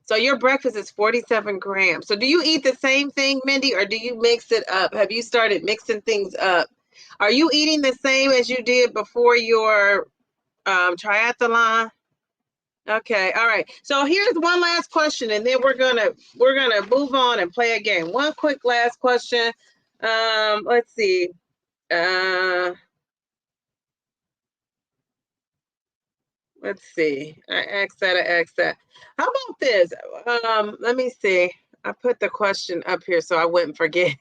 So your breakfast is 47 grams. So do you eat the same thing, Mindy, or do you mix it up? Have you started mixing things up? Are you eating the same as you did before your triathlon? Okay, all right. So here's one last question, and then we're gonna move on and play a game. One quick last question. Let's see. Let's see. I asked that. How about this? Let me see. I put the question up here so I wouldn't forget.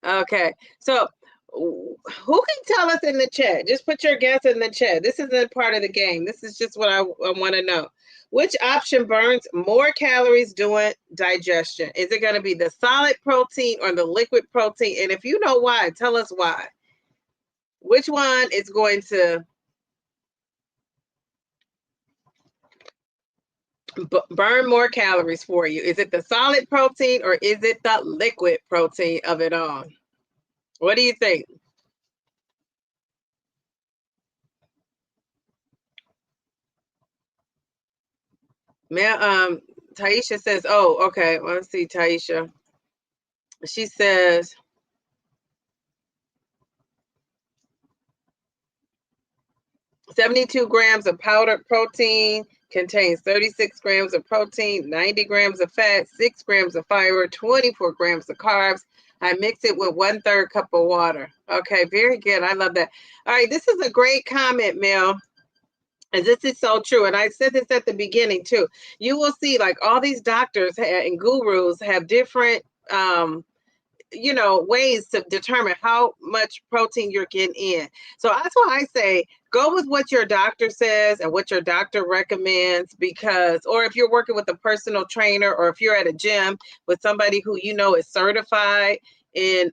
Okay. So who can tell us in the chat? Just put your guess in the chat. This isn't part of the game. This is just what I want to know. Which option burns more calories during digestion? Is it going to be the solid protein or the liquid protein? And if you know why, tell us why. Which one is going to burn more calories for you? Is it the solid protein or is it the liquid protein of it all? What do you think? Taisha says, oh, okay. Well, let's see, Taisha. She says, "72 grams of powdered protein contains 36 grams of protein, 90 grams of fat, 6 grams of fiber, 24 grams of carbs. I mix it with 1/3 cup of water." Okay, very good. I love that. All right, this is a great comment, Mel. And this is so true. And I said this at the beginning too. You will see like all these doctors and gurus have different ways to determine how much protein you're getting in. So that's why I say go with what your doctor says and what your doctor recommends, because, or if you're working with a personal trainer, or if you're at a gym with somebody who is certified in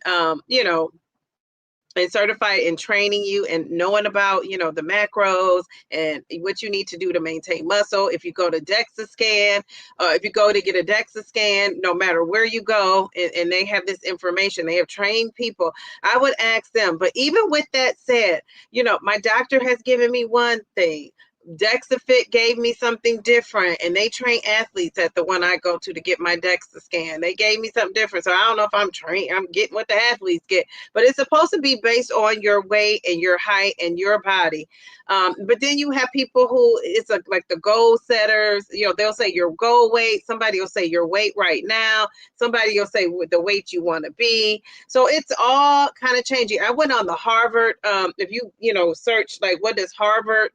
and certified in training you and knowing about, the macros and what you need to do to maintain muscle. If you go to DEXA scan, if you go to get a DEXA scan, no matter where you go, and they have this information, they have trained people, I would ask them. But even with that said, my doctor has given me one thing. DEXA Fit gave me something different, and they train athletes at the one I go to get my DEXA scan. They gave me something different. So I don't know if I'm getting what the athletes get, but it's supposed to be based on your weight and your height and your body. But then you have people who it's like the goal setters, they'll say your goal weight. Somebody will say your weight right now. Somebody will say the weight you want to be. So it's all kind of changing. I went on the Harvard, if you search like what does Harvard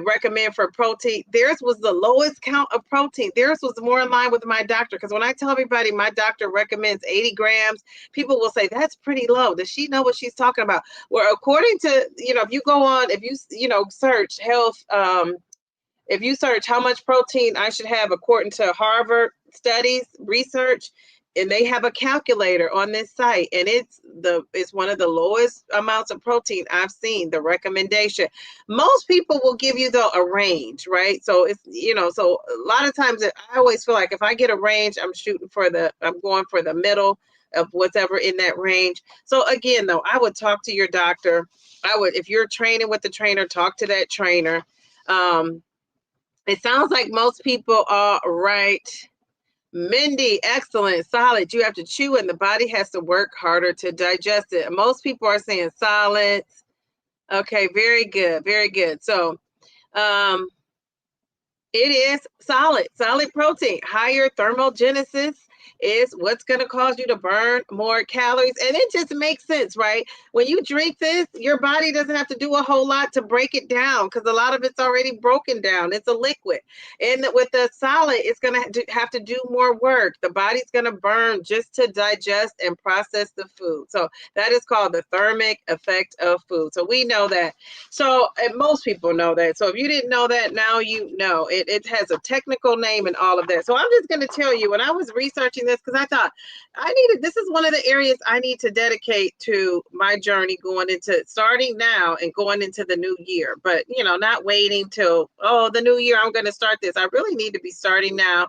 recommend for protein, theirs was the lowest count of protein. Theirs was more in line with my doctor, because when I tell everybody my doctor recommends 80 grams, people will say that's pretty low. Does she know what she's talking about? Well, according to if you go on, if you search health, if you search how much protein I should have according to Harvard studies research, and they have a calculator on this site, and it's one of the lowest amounts of protein I've seen, the recommendation. Most people will give you a range, right? So it's so a lot of times I always feel like if I get a range, I'm going for the middle of whatever in that range. So again, though, I would talk to your doctor. If you're training with the trainer, talk to that trainer. It sounds like most people are right. Mindy, excellent. Solid. You have to chew and the body has to work harder to digest it. Most people are saying solids. Okay, very good. Very good. So, um, it is solid protein. Higher thermogenesis is what's going to cause you to burn more calories. And it just makes sense, right? When you drink this, your body doesn't have to do a whole lot to break it down because a lot of it's already broken down. It's a liquid. And with the solid, it's going to have to do more work. The body's going to burn just to digest and process the food. So that is called the thermic effect of food. So we know that. So, and most people know that. So if you didn't know that, now you know. It has a technical name and all of that. So I'm just going to tell you, when I was researching this, because I thought this is one of the areas I need to dedicate to my journey going into starting now and going into the new year. But, not waiting till, the new year, I'm going to start this. I really need to be starting now.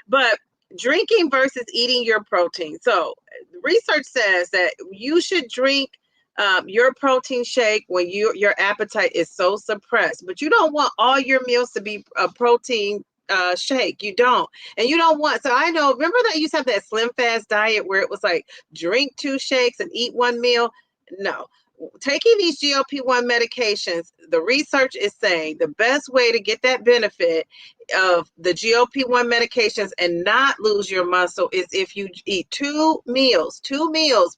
But drinking versus eating your protein. So research says that you should drink your protein shake when your appetite is so suppressed, but you don't want all your meals to be a protein shake. You don't. And you don't want, so I know, remember that you used to have that slim fast diet where it was like drink 2 shakes and eat 1 meal? No. Taking these GLP-1 medications, the research is saying the best way to get that benefit of the GLP-1 medications and not lose your muscle is if you eat 2 meals,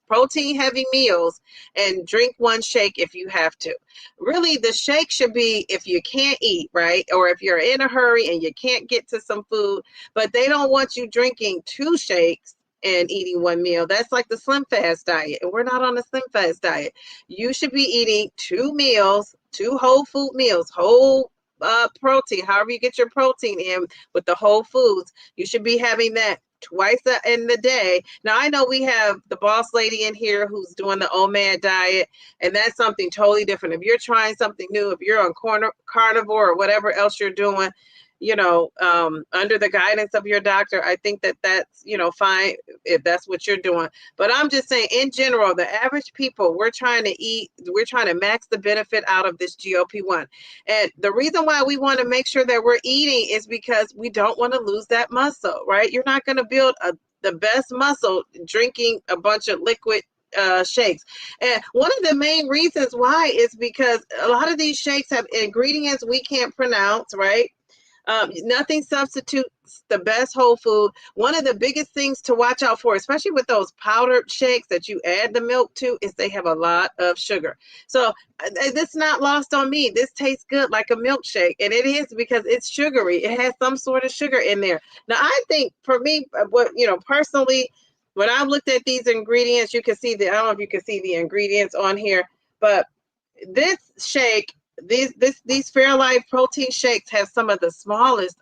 protein heavy meals, and drink 1 shake if you have to. Really, the shake should be if you can't eat, right? Or if you're in a hurry and you can't get to some food, but they don't want you drinking 2 shakes and eating 1 meal. That's like the slim fast diet, and we're not on the slim fast diet. You should be eating 2 meals, 2 whole food meals, whole protein, however you get your protein in with the whole foods. You should be having that twice in the day. Now, I know we have the boss lady in here who's doing the OMAD diet, and that's something totally different. If you're trying something new, if you're on carnivore or whatever else you're doing, under the guidance of your doctor, I think that's, fine if that's what you're doing. But I'm just saying, in general, the average people, we're trying to max the benefit out of this GLP-1. And the reason why we want to make sure that we're eating is because we don't want to lose that muscle, right? You're not going to build the best muscle drinking a bunch of liquid shakes. And one of the main reasons why is because a lot of these shakes have ingredients we can't pronounce, right? Nothing substitutes the best whole food. One of the biggest things to watch out for, especially with those powdered shakes that you add the milk to, is they have a lot of sugar. So this is not lost on me. This tastes good like a milkshake, and it is because it's sugary. It has some sort of sugar in there. Now, I think for me, personally, when I looked at these ingredients, you can see I don't know if you can see the ingredients on here, but this shake, these Fairlife protein shakes have some of the smallest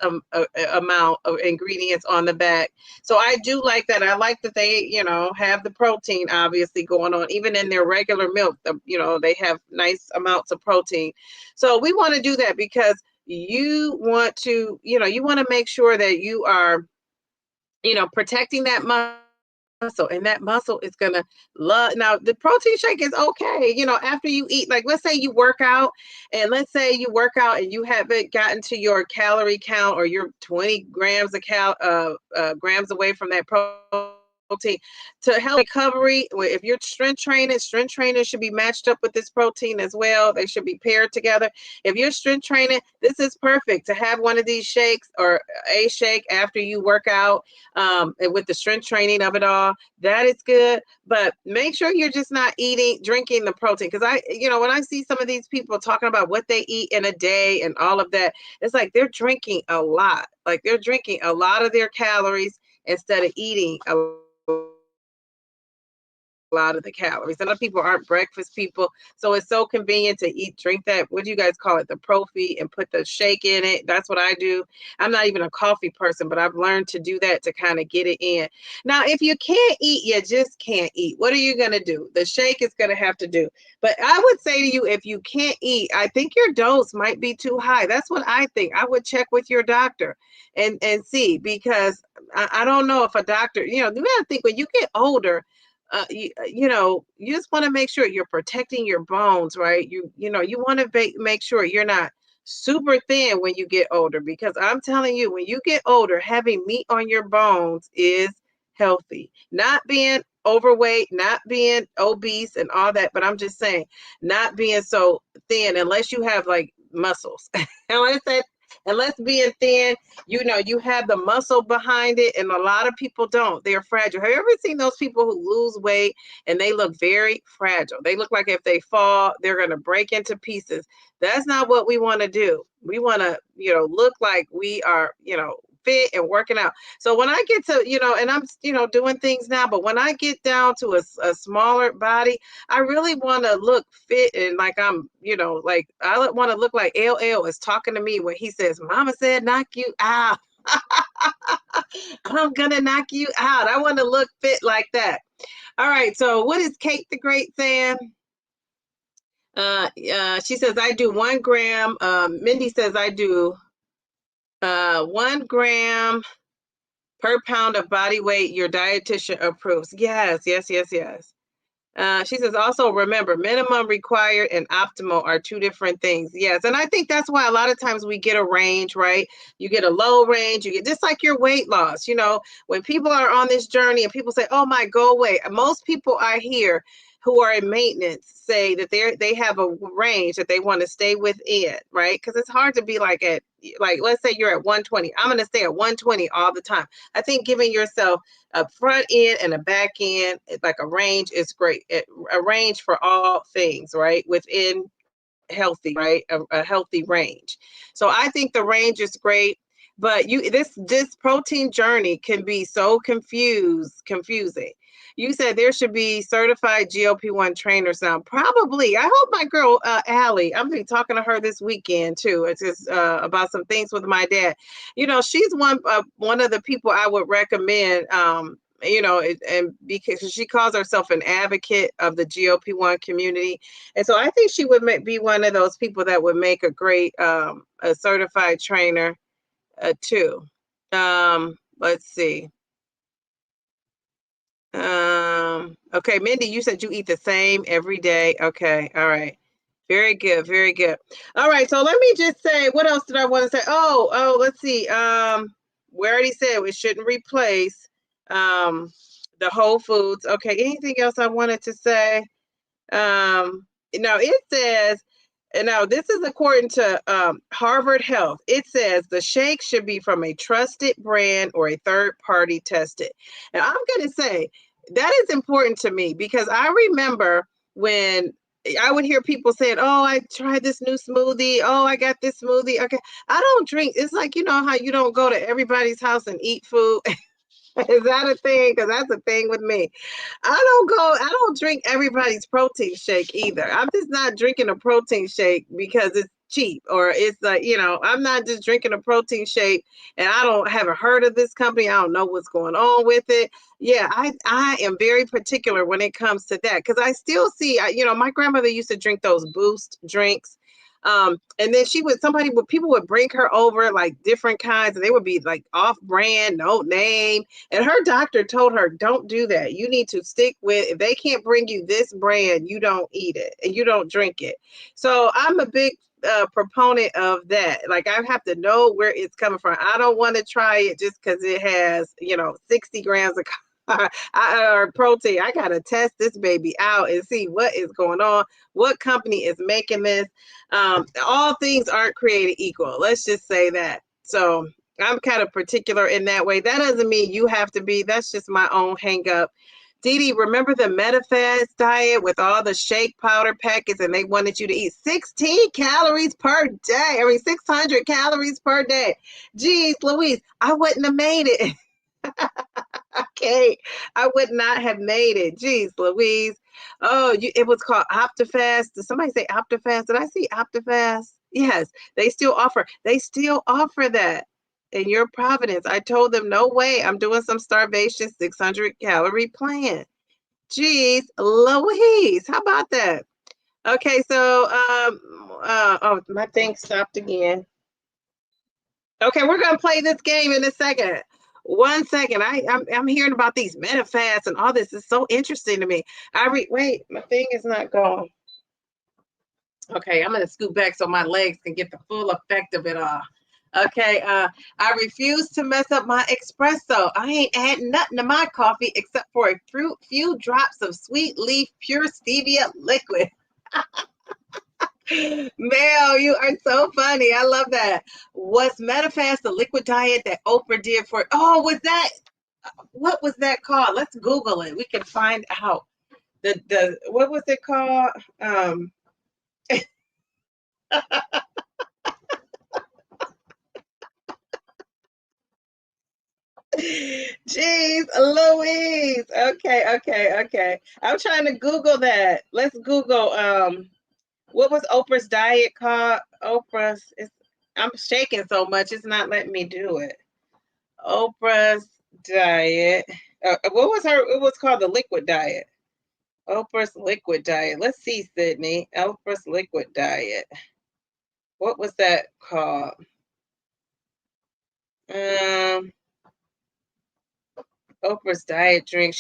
amount of ingredients on the back. So I do like that. I like that they, have the protein obviously going on, even in their regular milk. They have nice amounts of protein. So we want to do that because you want to, you want to make sure that you are, protecting that muscle, and that muscle is gonna love. Now the protein shake is okay, after you eat, like let's say you work out and you haven't gotten to your calorie count, or you're 20 grams grams away from that protein. To help recovery, if you're strength training should be matched up with this protein as well. They should be paired together. If you're strength training, this is perfect to have one of these shakes or a shake after you work out, and with the strength training of it all. That is good, but make sure you're just not drinking the protein. Because when I see some of these people talking about what they eat in a day and all of that, it's like they're drinking a lot. Like they're drinking a lot of their calories instead of eating a lot of the calories. A lot of people aren't breakfast people, so it's so convenient to drink that, what do you guys call it, the Profi, and put the shake in it. That's what I do. I'm not even a coffee person, but I've learned to do that to kind of get it in. Now, if you can't eat, you just can't eat. What are you going to do? The shake is going to have to do. But I would say to you, if you can't eat, I think your dose might be too high. That's what I think. I would check with your doctor and see, because I don't know if a doctor, you got to think when you get older, you just want to make sure you're protecting your bones, right? You want to make sure you're not super thin when you get older, because I'm telling you, when you get older, having meat on your bones is healthy. Not being overweight, not being obese and all that, but I'm just saying, not being so thin unless you have like muscles. unless that unless being thin, you have the muscle behind it, and a lot of people don't. They're fragile. Have you ever seen those people who lose weight and they look very fragile? They look like if they fall, they're going to break into pieces. That's not what we want to do. We want to, look like we are, fit and working out. So when I get to, and I'm, doing things now, but when I get down to a smaller body, I really want to look fit and like I'm, like I want to look like LL is talking to me when he says, Mama said, knock you out. I'm going to knock you out. I want to look fit like that. All right. So what is Kate the Great saying? She says, I do 1 gram. Mindy says, I do 1 gram per pound of body weight your dietitian approves. Yes, yes, yes, yes. She says, also remember, minimum required and optimal are 2 different things. Yes, and I think that's why a lot of times we get a range, right? You get a low range, you get just like your weight loss. When people are on this journey and people say, oh my, go away. Most people I hear who are in maintenance say that they have a range that they want to stay within, right? Because it's hard to be like let's say you're at 120. I'm going to stay at 120 all the time. I think giving yourself a front end and a back end, like a range, is great. A range for all things, right? Within healthy, right? A healthy range. So I think the range is great. But this protein journey can be so confusing. You said there should be certified GLP-1 trainers now. Probably. I hope my girl Allie, I'm going to be talking to her this weekend too. It's just about some things with my dad. She's one of the people I would recommend. And because she calls herself an advocate of the GLP-1 community. And so I think she would be one of those people that would make a great a certified trainer too. Let's see. Okay, Mindy, you said you eat the same every day. Okay, all right. Very good, very good. All right, so let me just say, what else did I want to say? Oh, let's see. We already said we shouldn't replace the whole foods. Okay, anything else I wanted to say? It says, and now this is according to Harvard Health. It says the shake should be from a trusted brand or a third party tested. And I'm going to say that is important to me, because I remember when I would hear people saying, oh, I tried this new smoothie. Oh, I got this smoothie. Okay. I don't drink. It's like, how you don't go to everybody's house and eat food. Is that a thing? Because that's a thing with me. I don't drink everybody's protein shake either. I'm just not drinking a protein shake because it's cheap, or it's like, I'm not just drinking a protein shake and haven't heard of this company. I don't know what's going on with it. Yeah, I am very particular when it comes to that, because I still see, my grandmother used to drink those Boost drinks. And then people would bring her over like different kinds, and they would be like off brand, no name. And her doctor told her, don't do that. You need to stick with, if they can't bring you this brand, you don't eat it and you don't drink it. So I'm a big proponent of that. Like, I have to know where it's coming from. I don't want to try it just because it has, 60 grams of or protein. I gotta test this baby out and see what is going on, what company is making this. All things aren't created equal. Let's just say that. So I'm kind of particular in that way. That doesn't mean you have to be. That's just my own hang up. Dee, remember the MetaFast diet with all the shake powder packets, and they wanted you to eat 16 calories per day. 600 calories per day. Geez, Louise, I wouldn't have made it. Okay, I would not have made it. Geez, Louise. Oh, it was called OptiFast. Did somebody say OptiFast? Did I see OptiFast? Yes, they still offer that in your Providence. I told them, no way, I'm doing some starvation 600 calorie plan. Geez, Louise, how about that? Okay, so oh, my thing stopped again. Okay, we're gonna play this game in a second. 1 second. I'm hearing about these MetaFasts and all this. Is so interesting to me. Wait, my thing is not going. Okay, I'm gonna scoot back so my legs can get the full effect of it all. Okay, I refuse to mess up my espresso. I ain't adding nothing to my coffee except for a few drops of sweet leaf pure stevia liquid. Mel, you are so funny. I love that. Was Metafast the liquid diet that Oprah did for? Oh, was that? What was that called? Let's Google it. We can find out. The what was it called? Jeez, Louise. Okay. I'm trying to Google that. Let's Google what was Oprah's diet called? I'm shaking so much it's not letting me do it. Oprah's diet. What was her? It was called the liquid diet. Oprah's liquid diet. Let's see, Sydney. Oprah's liquid diet. What was that called? Um, Oprah's diet drink.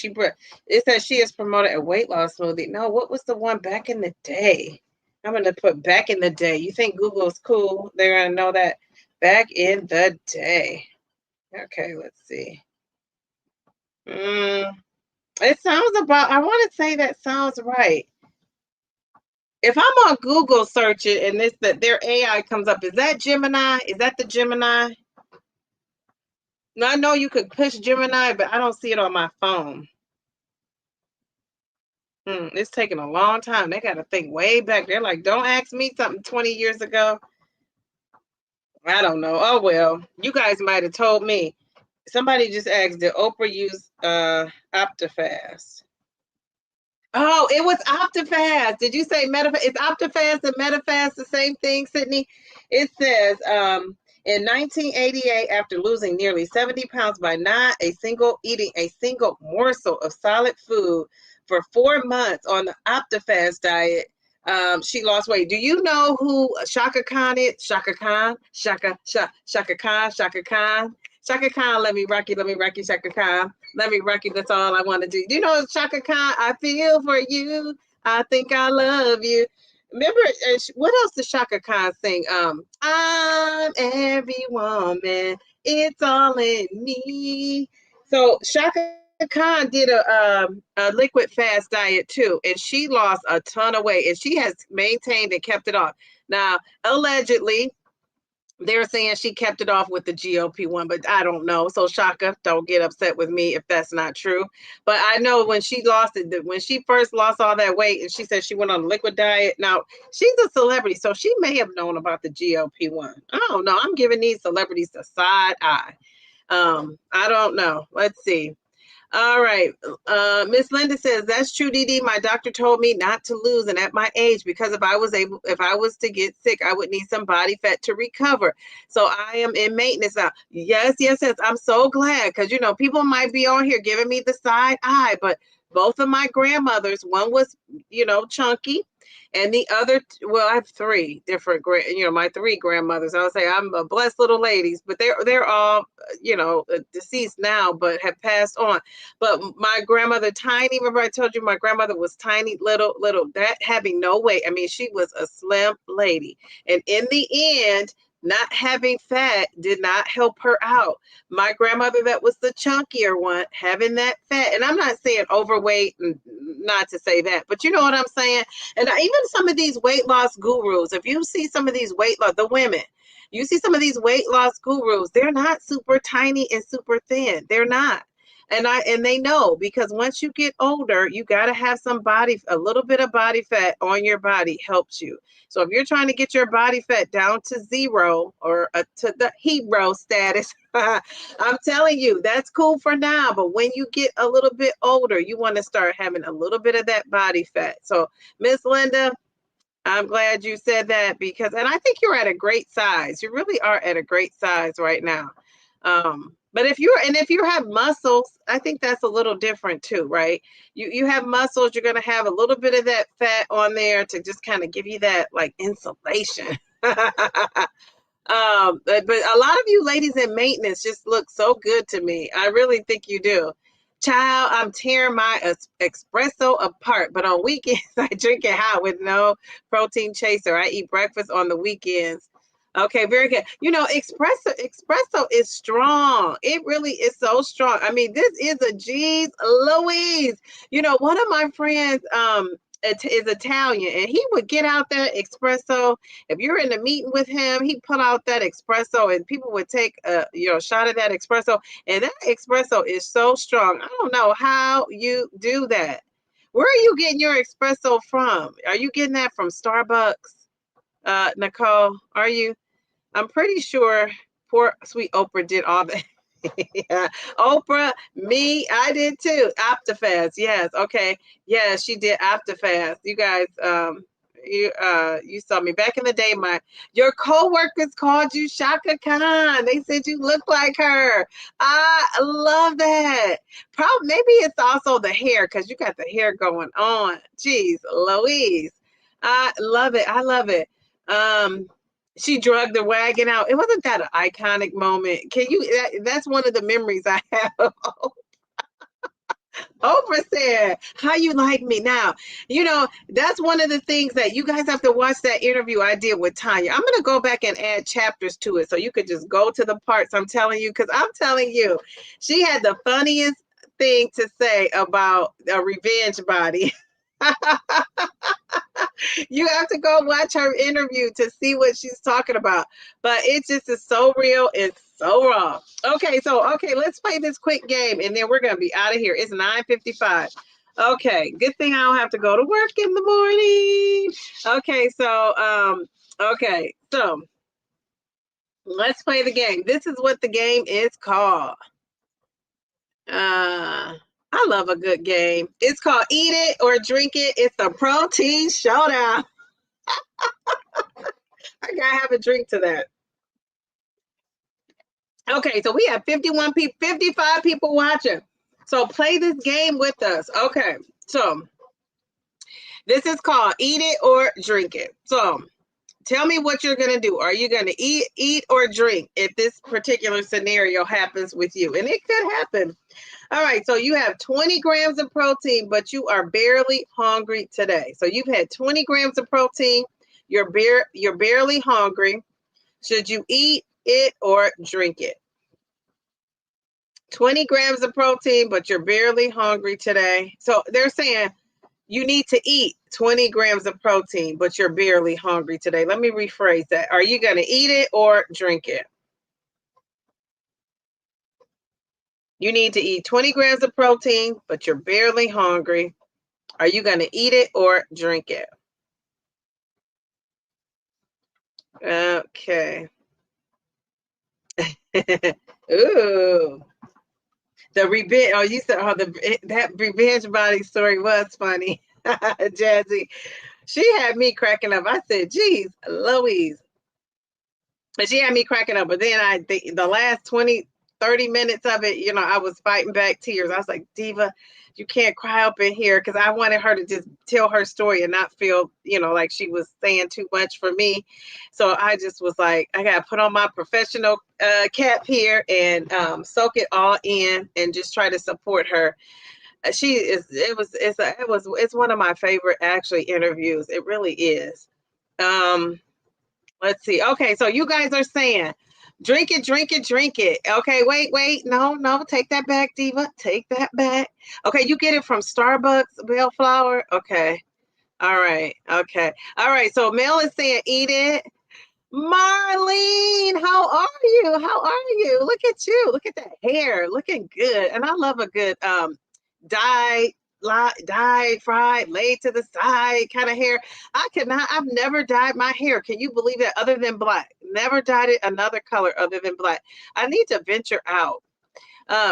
It says she has promoted a weight loss smoothie. No, what was the one back in the day? I'm gonna put back in the day. You think Google's cool? They're gonna know that back in the day. Okay, let's see. It sounds about. I want to say that sounds right. If I'm on Google search it and their AI comes up, is that Gemini? Is that the Gemini? No, I know you could push Gemini, but I don't see it on my phone. It's taking a long time. They got to think way back. They're like, don't ask me something 20 years ago. I don't know. Oh, well, you guys might have told me. Somebody just asked, did Oprah use OptiFast? Oh, it was OptiFast. Did you say MetaFast? Is OptiFast and MetaFast the same thing, Sydney? It says in 1988, after losing nearly 70 pounds by eating a single morsel of solid food for 4 months on the OptiFast diet, she lost weight. Do you know who Shaka Khan is? Shaka Khan? Shaka Khan? Shaka Khan, let me rock you, Shaka Khan. Let me rock you, that's all I want to do. You know, Shaka Khan, I feel for you. I think I love you. Remember, what else does Shaka Khan sing? I'm every woman. It's all in me. So Shaka Khan did a liquid fast diet too, and she lost a ton of weight, and she has maintained and kept it off. Now, allegedly, they're saying she kept it off with the GLP-1, but I don't know. So Shaka, don't get upset with me if that's not true. But I know when she first lost all that weight, and she said she went on a liquid diet. Now she's a celebrity, so she may have known about the GLP-1. I don't know. I'm giving these celebrities the side eye. I don't know. Let's see. All right. Miss Linda says, that's true, DD. My doctor told me not to lose, and at my age, because if I was to get sick, I would need some body fat to recover. So I am in maintenance now. Yes. I'm so glad, because people might be on here giving me the side eye, but both of my grandmothers, one was, chunky, and the other, well, I have three different my three grandmothers. I would say I'm a blessed little ladies, but they're all, deceased now, but have passed on. But my grandmother, tiny, remember I told you my grandmother was tiny, little, that having no weight. I mean, she was a slim lady. And in the end, not having fat did not help her out. My grandmother, that was the chunkier one, having that fat, and I'm not saying overweight, and not to say that, but you know what I'm saying? And even some of these weight loss gurus, if you see some of these the women, you see some of these weight loss gurus, they're not super tiny and super thin. They're not. And they know, because once you get older, you got to have a little bit of body fat on your body helps you. So if you're trying to get your body fat down to zero or to the hero status, I'm telling you, that's cool for now. But when you get a little bit older, you want to start having a little bit of that body fat. So Miss Linda, I'm glad you said that, and I think you're at a great size. You really are at a great size right now. But if you have muscles, I think that's a little different too, right? You have muscles, you're going to have a little bit of that fat on there to just kind of give you that like insulation. But a lot of you ladies in maintenance just look so good to me. I really think you do. Child, I'm tearing my espresso apart, but on weekends I drink it hot with no protein chaser. I eat breakfast on the weekends. Okay, very good. You know, espresso is strong. It really is so strong. I mean, this is a geez Louise. You know, one of my friends is Italian, and he would get out that espresso. If you're in a meeting with him, he put out that espresso, and people would take a shot of that espresso. And that espresso is so strong. I don't know how you do that. Where are you getting your espresso from? Are you getting that from Starbucks, Nicole? Are you? I'm pretty sure poor sweet Oprah did all that. Yeah. Oprah, me, I did too. OptiFast, yes. Okay. Yes, she did OptiFast. You guys, you saw me back in the day. Your coworkers called you Shaka Khan. They said you look like her. I love that. Probably maybe it's also the hair because you got the hair going on. Jeez, Louise. I love it. I love it. She drugged the wagon out. It wasn't that an iconic moment. That's one of the memories I have. Oprah said, "How you like me now?" You know, that's one of the things that you guys have to watch that interview I did with Tanya. I'm going to go back and add chapters to it so you could just go to the parts I'm telling you, because I'm telling you, she had the funniest thing to say about a revenge body. You have to go watch her interview to see what she's talking about. But it just is so real. It's so wrong. Okay, let's play this quick game and then we're gonna be out of here. It's 9:55. Okay, good thing I don't have to go to work in the morning. Okay, so let's play the game. This is what the game is called. I love a good game. It's called Eat It or Drink It. It's a protein showdown. I gotta have a drink to that. Okay, so we have 51 people, 55 people watching. So play this game with us. Okay, so this is called Eat It or Drink It. So tell me what you're gonna do. Are you gonna eat or drink if this particular scenario happens with you? And it could happen. All right, so you have 20 grams of protein, but you are barely hungry today. So you've had 20 grams of protein, you're barely hungry. Should you eat it or drink it? 20 grams of protein, but you're barely hungry today. So they're saying you need to eat 20 grams of protein, but you're barely hungry today. Let me rephrase that. Are you going to eat it or drink it? You need to eat 20 grams of protein, but you're barely hungry. Are you going to eat it or drink it? Okay. Ooh. The revenge. Oh, you said, that revenge body story was funny. Jazzy. She had me cracking up. I said, geez, Louise. But she had me cracking up. But then the last 20, 30 minutes of it, I was fighting back tears. I was like, Diva, you can't cry up in here, because I wanted her to just tell her story and not feel, like she was saying too much for me. So I just was like, I got to put on my professional cap here and soak it all in and just try to support her. It's one of my favorite actually interviews. It really is. Let's see. Okay, so you guys are saying drink it, drink it, drink it. Okay, wait. No, take that back, Diva. Take that back. Okay, you get it from Starbucks, Bellflower. Okay. All right. Okay. All right. So Mel is saying eat it. Marlene, how are you? How are you? Look at you. Look at that hair. Looking good. And I love a good dyed, fried, laid to the side kind of hair. I've never dyed my hair. Can you believe that? Other than black. Never dyed it another color other than black. I need to venture out.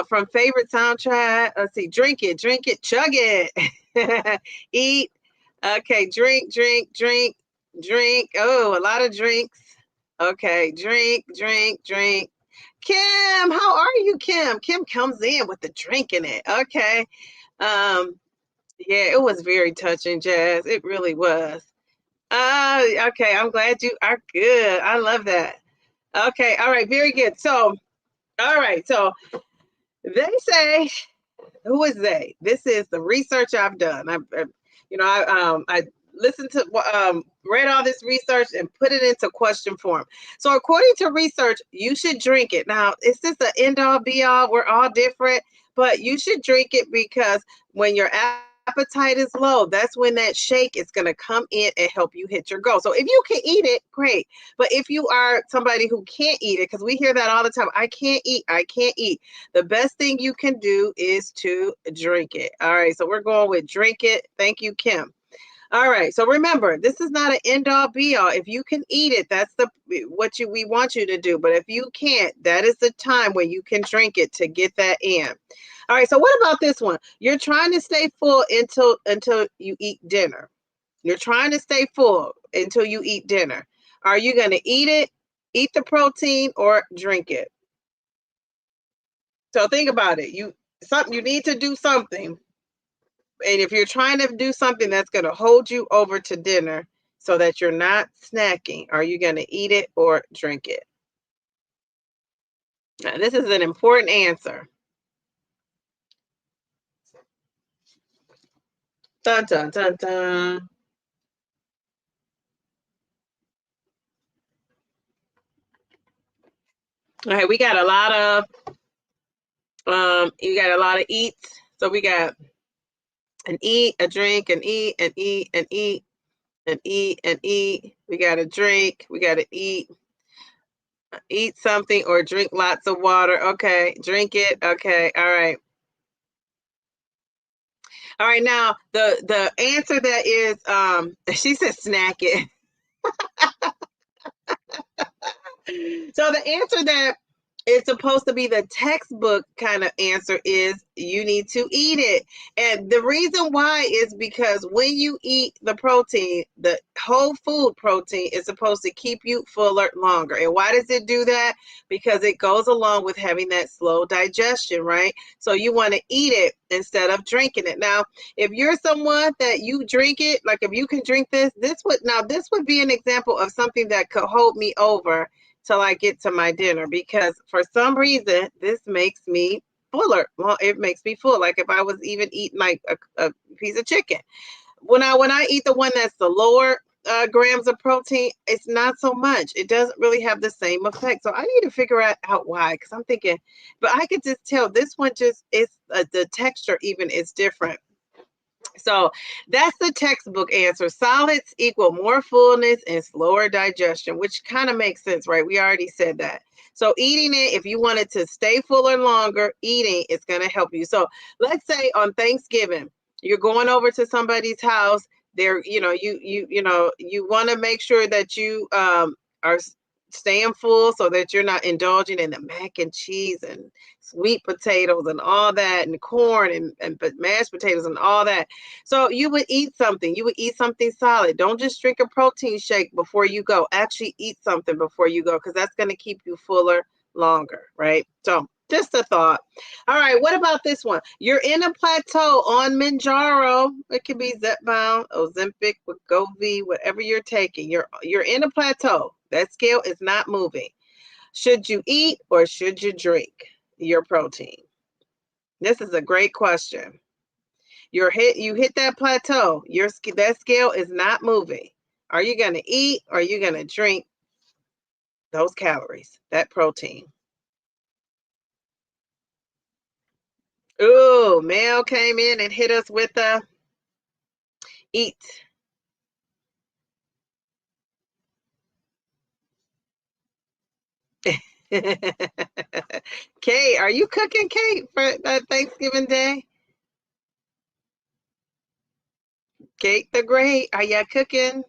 From favorite soundtrack, let's see, drink it, chug it. Eat. Okay, drink. Oh, a lot of drinks. Okay, drink. Kim, how are you, Kim? Kim comes in with the drink in it. Okay. Yeah, it was very touching, Jazz. It really was. Okay, I'm glad you are good. I love that. Okay, all right, very good. So, all right, so they say Who is they? This is the research I've done. I listened to, read all this research and put it into question form. So according to research, you should drink it. Now, is this an end all be all? We're all different, but you should drink it because when your appetite is low, that's when that shake is going to come in and help you hit your goal. So if you can eat it, great. But if you are somebody who can't eat it, because we hear that all the time, I can't eat, I can't eat. The best thing you can do is to drink it. All right, so we're going with drink it. Thank you, Kim. All right, so remember, this is not an end all be all. If you can eat it, that's we want you to do. But if you can't, that is the time when you can drink it to get that in. All right, so what about this one? You're trying to stay full until you eat dinner. You're trying to stay full until you eat dinner. Are you going to eat it, eat the protein, or drink it? So think about it. You need to do something. And if you're trying to do something that's going to hold you over to dinner so that you're not snacking, are you going to eat it or drink it? Now, this is an important answer. Dun, dun, dun, dun. All right, we got a lot of you got a lot of eats. So we got an eat, a drink, an eat, an eat, an eat, an eat, an eat. We got a drink, we got to eat something or drink lots of water. Okay, drink it. Okay, all right. All right, now the answer that is she said snack it. So the answer that is supposed to be the textbook kind of answer is you need to eat it. And the reason why is because when you eat the protein, the whole food protein is supposed to keep you fuller longer. And why does it do that? Because it goes along with having that slow digestion, right? So you want to eat it instead of drinking it. Now, if you're someone that you drink it, like if you can drink this would be an example of something that could hold me over till I get to my dinner, because for some reason this makes me fuller. Well, it makes me full. Like if I was even eating like a piece of chicken. When I eat the one that's the lower grams of protein, it's not so much. It doesn't really have the same effect. So I need to figure out why, because I'm thinking, but I could just tell this one just is the texture even is different. So that's the textbook answer. Solids equal more fullness and slower digestion, which kind of makes sense, right? We already said that. So eating it, if you wanted to stay fuller longer, eating is going to help you. So let's say on Thanksgiving, you're going over to somebody's house. There, you want to make sure that you are staying full so that you're not indulging in the mac and cheese and sweet potatoes and all that, and corn and mashed potatoes and all that. So you would eat something. You would eat something solid. Don't just drink a protein shake before you go. Actually eat something before you go, because that's going to keep you fuller longer, right? So just a thought. All right, what about this one? You're in a plateau on Mounjaro. It could be Zepbound, Ozempic, Wegovy, whatever you're taking. You're in a plateau. That scale is not moving. Should you eat or should you drink your protein? This is a great question. You hit that plateau. That scale is not moving. Are you going to eat or are you going to drink those calories, that protein? Ooh, Mel came in and hit us with a eat. Kate, are you cooking, Kate, for Thanksgiving Day? Kate the Great, are you cooking?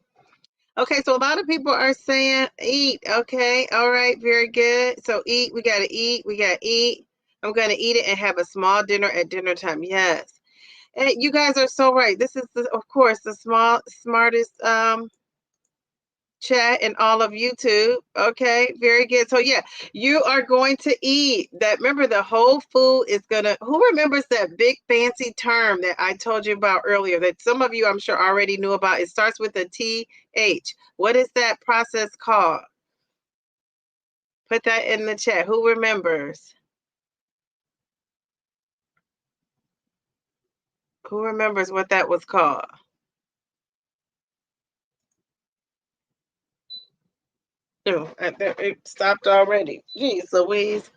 Okay, so a lot of people are saying eat. Okay, all right, very good. So eat, we got to eat, we got to eat. I'm going to eat it and have a small dinner at dinner time. Yes. And you guys are so right. This is, of course, the smartest chat in all of YouTube. Okay, very good. So yeah, you are going to eat that. Remember, the whole food is gonna, who remembers that big fancy term that I told you about earlier that some of you I'm sure already knew about? It starts with a TH. What is that process called? Put that in the chat. Who remembers? Who remembers what that was called? No, it stopped already. Jeez Louise.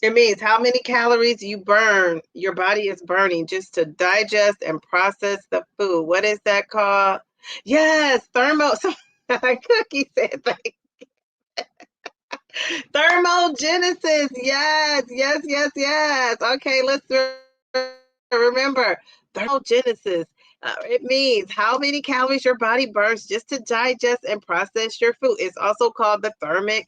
It means how many calories you burn, your body is burning just to digest and process the food. What is that called? Yes, thermo. So, Cookie said that. Thermogenesis. Yes, yes, yes, yes. Okay, let's remember thermogenesis. It means how many calories your body burns just to digest and process your food. It's also called the thermic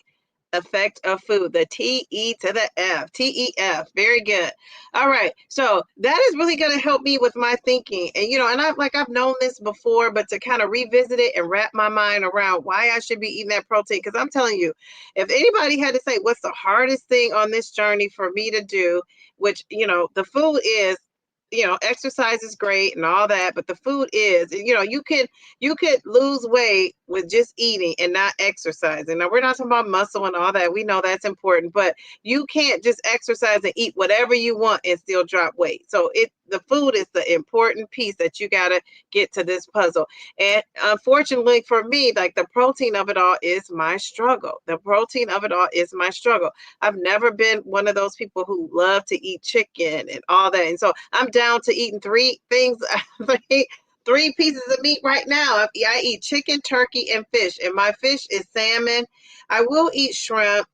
effect of food, the TE to the F, TEF. Very good. All right. So that is really going to help me with my thinking. And, and I've known this before, but to kind of revisit it and wrap my mind around why I should be eating that protein. Because I'm telling you, if anybody had to say what's the hardest thing on this journey for me to do, which, the food is, exercise is great and all that, but the food is, you could lose weight with just eating and not exercising. Now, we're not talking about muscle and all that. We know that's important, but you can't just exercise and eat whatever you want and still drop weight. So the food is the important piece that you got to get to this puzzle. And unfortunately for me, like the protein of it all is my struggle. The protein of it all is my struggle. I've never been one of those people who love to eat chicken and all that. And so I'm down to eating three things, three pieces of meat right now. I eat chicken, turkey, and fish. And my fish is salmon. I will eat shrimp.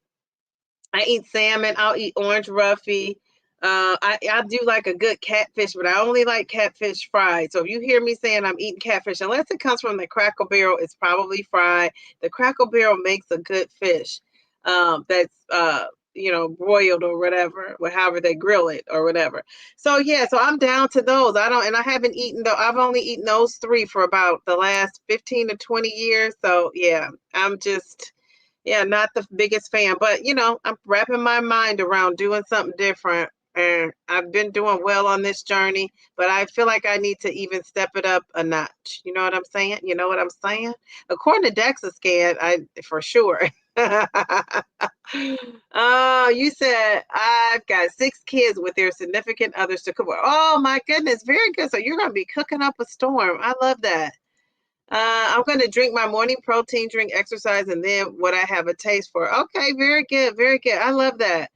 I eat salmon. I'll eat orange roughy. I do like a good catfish, but I only like catfish fried. So if you hear me saying I'm eating catfish, unless it comes from the Cracker Barrel, it's probably fried. The Cracker Barrel makes a good fish that's broiled or whatever, however they grill it or whatever. So yeah, so I'm down to those. I haven't eaten I've only eaten those three for about the last 15 to 20 years. So yeah, I'm just not the biggest fan, but I'm wrapping my mind around doing something different. And I've been doing well on this journey, but I feel like I need to even step it up a notch. You know what I'm saying? You know what I'm saying? According to DEXA-scan, for sure. Oh, you said I've got 6 kids with their significant others to cook with. Oh my goodness, very good. So you're gonna be cooking up a storm. I love that. I'm going to drink my morning protein drink, exercise, and then what I have a taste for. Okay, very good, very good. I love that.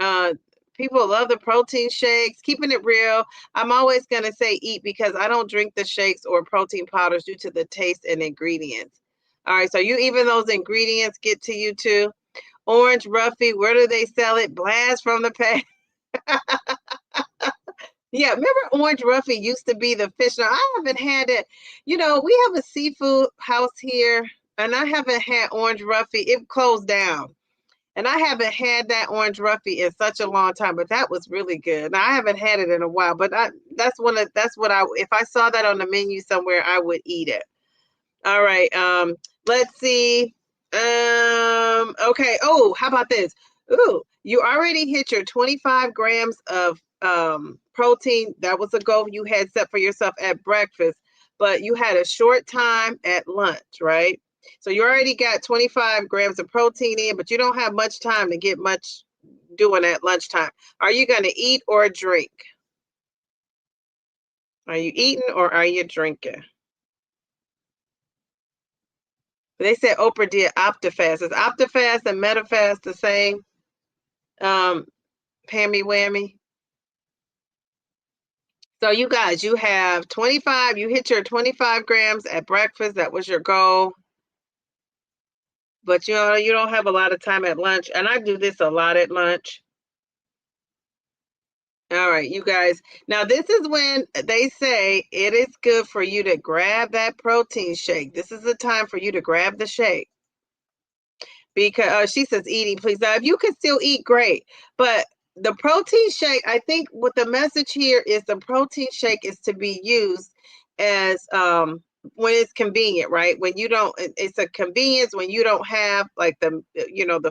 Uh, People love the protein shakes. Keeping it real, I'm always going to say eat because I don't drink the shakes or protein powders due to the taste and ingredients. All right, so even those ingredients get to you too. Orange Ruffy, where do they sell it? Blast from the past. Yeah, remember Orange Ruffy used to be the fish. Now, I haven't had it. We have a seafood house here, and I haven't had Orange Ruffy. It closed down. And I haven't had that Orange Ruffy in such a long time, but that was really good. Now, I haven't had it in a while, but that's what if I saw that on the menu somewhere, I would eat it. All right. Let's see. Okay. Oh, how about this? Ooh, you already hit your 25 grams of protein. That was a goal you had set for yourself at breakfast, but you had a short time at lunch, right? So you already got 25 grams of protein in, but you don't have much time to get much doing at lunchtime. Are you going to eat or drink? Are you eating or are you drinking? They said Oprah did OptiFast. Is OptiFast and MetaFast the same? Pammy Whammy. So you guys, you have 25. You hit your 25 grams at breakfast. That was your goal. But you don't have a lot of time at lunch. And I do this a lot at lunch. All right, you guys. Now, this is when they say it is good for you to grab that protein shake. This is the time for you to grab the shake. Because she says eating, please. Now, if you can still eat, great. But the protein shake, I think what the message here is the protein shake is to be used as when it's convenient, right? When you don't, it's a convenience when you don't have like the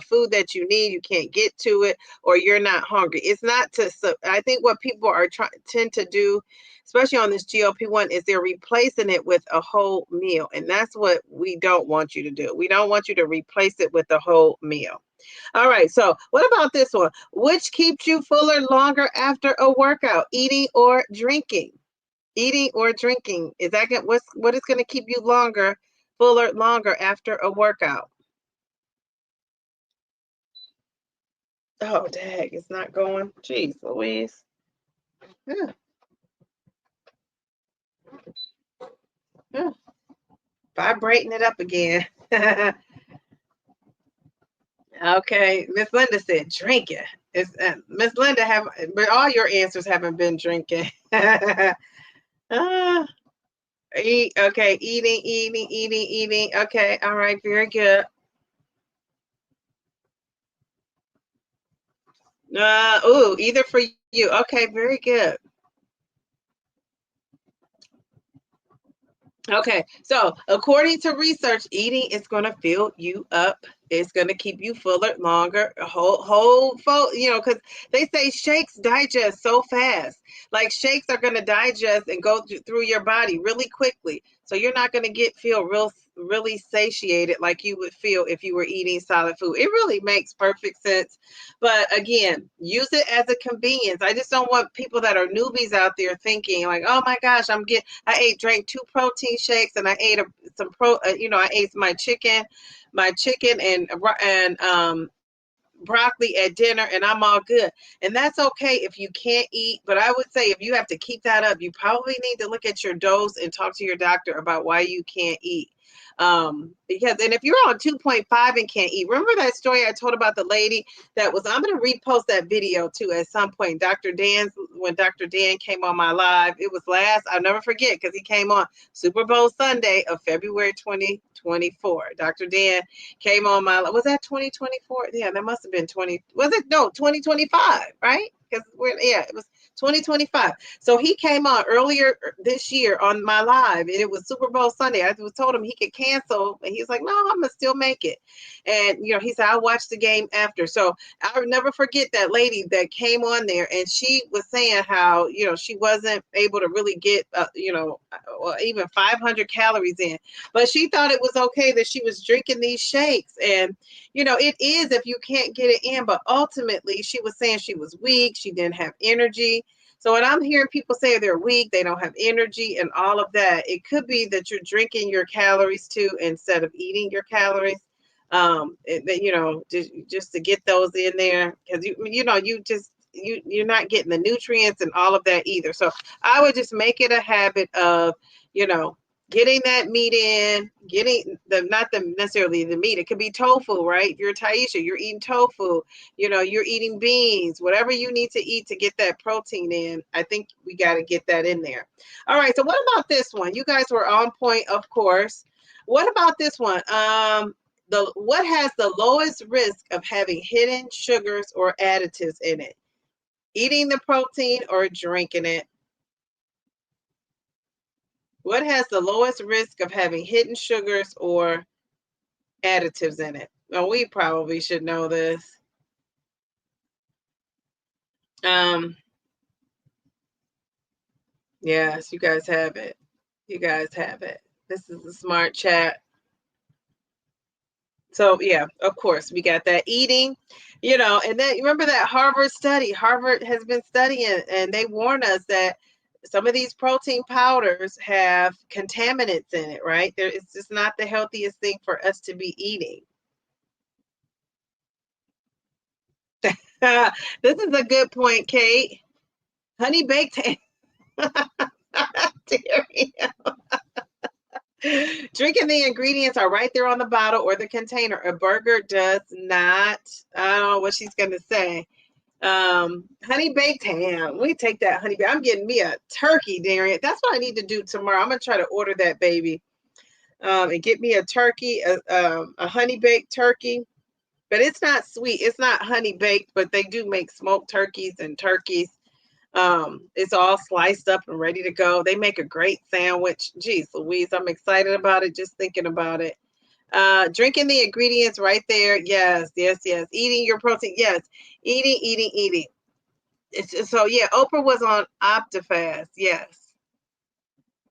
food that you need, you can't get to it, or you're not hungry. It's not to, so I think what people are tend to do, especially on this GLP-1, is they're replacing it with a whole meal. And that's what we don't want you to do. We don't want you to replace it with a whole meal. All right. So what about this one? Which keeps you fuller longer after a workout, eating or drinking? Eating or drinking, is that what is going to keep you fuller longer after a workout? Oh, dang, it's not going. Jeez, Louise. Yeah, yeah. Vibrating it up again. Okay, Miss Linda said drinking. It's Miss Linda but all your answers haven't been drinking. Ah, okay, eating. Okay, all right, very good. Either for you. Okay, very good. Okay, so according to research, eating is going to fill you up. It's going to keep you fuller longer. Because they say shakes digest so fast. Like shakes are going to digest and go through your body really quickly. So you're not going to feel really satiated like you would feel if you were eating solid food. It really makes perfect sense. But again, use it as a convenience. I just don't want people that are newbies out there thinking like, oh my gosh, drank 2 protein shakes and I ate I ate my chicken and broccoli at dinner and I'm all good. And that's okay if you can't eat, but I would say if you have to keep that up, you probably need to look at your dose and talk to your doctor about why you can't eat. And if you're on 2.5 and can't eat, remember that story I told about the lady I'm going to repost that video too at some point. When Dr. Dan came on my live, it was I'll never forget because he came on Super Bowl Sunday of February 2024. Dr. Dan came on was that 2024? Yeah, that must have been 2025, right? Because it was 2025. So he came on earlier this year on my live, and it was Super Bowl Sunday. I told him he could cancel, and he's like, "No, I'm gonna still make it." And he said, "I'll watch the game after." So I'll never forget that lady that came on there, and she was saying how she wasn't able to really get even 500 calories in, but she thought it was okay that she was drinking these shakes, and it is if you can't get it in, but ultimately she was saying she was weak, she didn't have energy. So when I'm hearing people say they're weak, they don't have energy and all of that, it could be that you're drinking your calories too instead of eating your calories. Just to get those in there, because you're not getting the nutrients and all of that either. So I would just make it a habit of, getting that meat in, not necessarily the meat. It could be tofu, right? If you're Taisha, you're eating tofu, you're eating beans, whatever you need to eat to get that protein in. I think we got to get that in there. All right. So what about this one? You guys were on point, of course. What about this one? What has the lowest risk of having hidden sugars or additives in it? Eating the protein or drinking it? What has the lowest risk of having hidden sugars or additives in it? Well, we probably should know this. Yes, you guys have it. You guys have it. This is a smart chat. So yeah, of course, we got that eating, and then remember that Harvard study. Harvard has been studying, and they warn us that some of these protein powders have contaminants in it, right? It's just not the healthiest thing for us to be eating. This is a good point, Kate. Honey baked Drinking the ingredients are right there on the bottle or the container. A burger does not. I don't know what she's going to say. Honey baked ham. We take that honey. I'm getting me a turkey, Darian. That's what I need to do tomorrow. I'm going to try to order that baby and get me a turkey, a honey baked turkey. But it's not sweet. It's not honey baked, but they do make smoked turkeys and turkeys. It's all sliced up and ready to go. They make a great sandwich. Geez, Louise, I'm excited about it just thinking about it. Drinking the ingredients right there. Yes, yes, yes. Eating your protein. Yes. Eating. So yeah, Oprah was on OptiFast. Yes.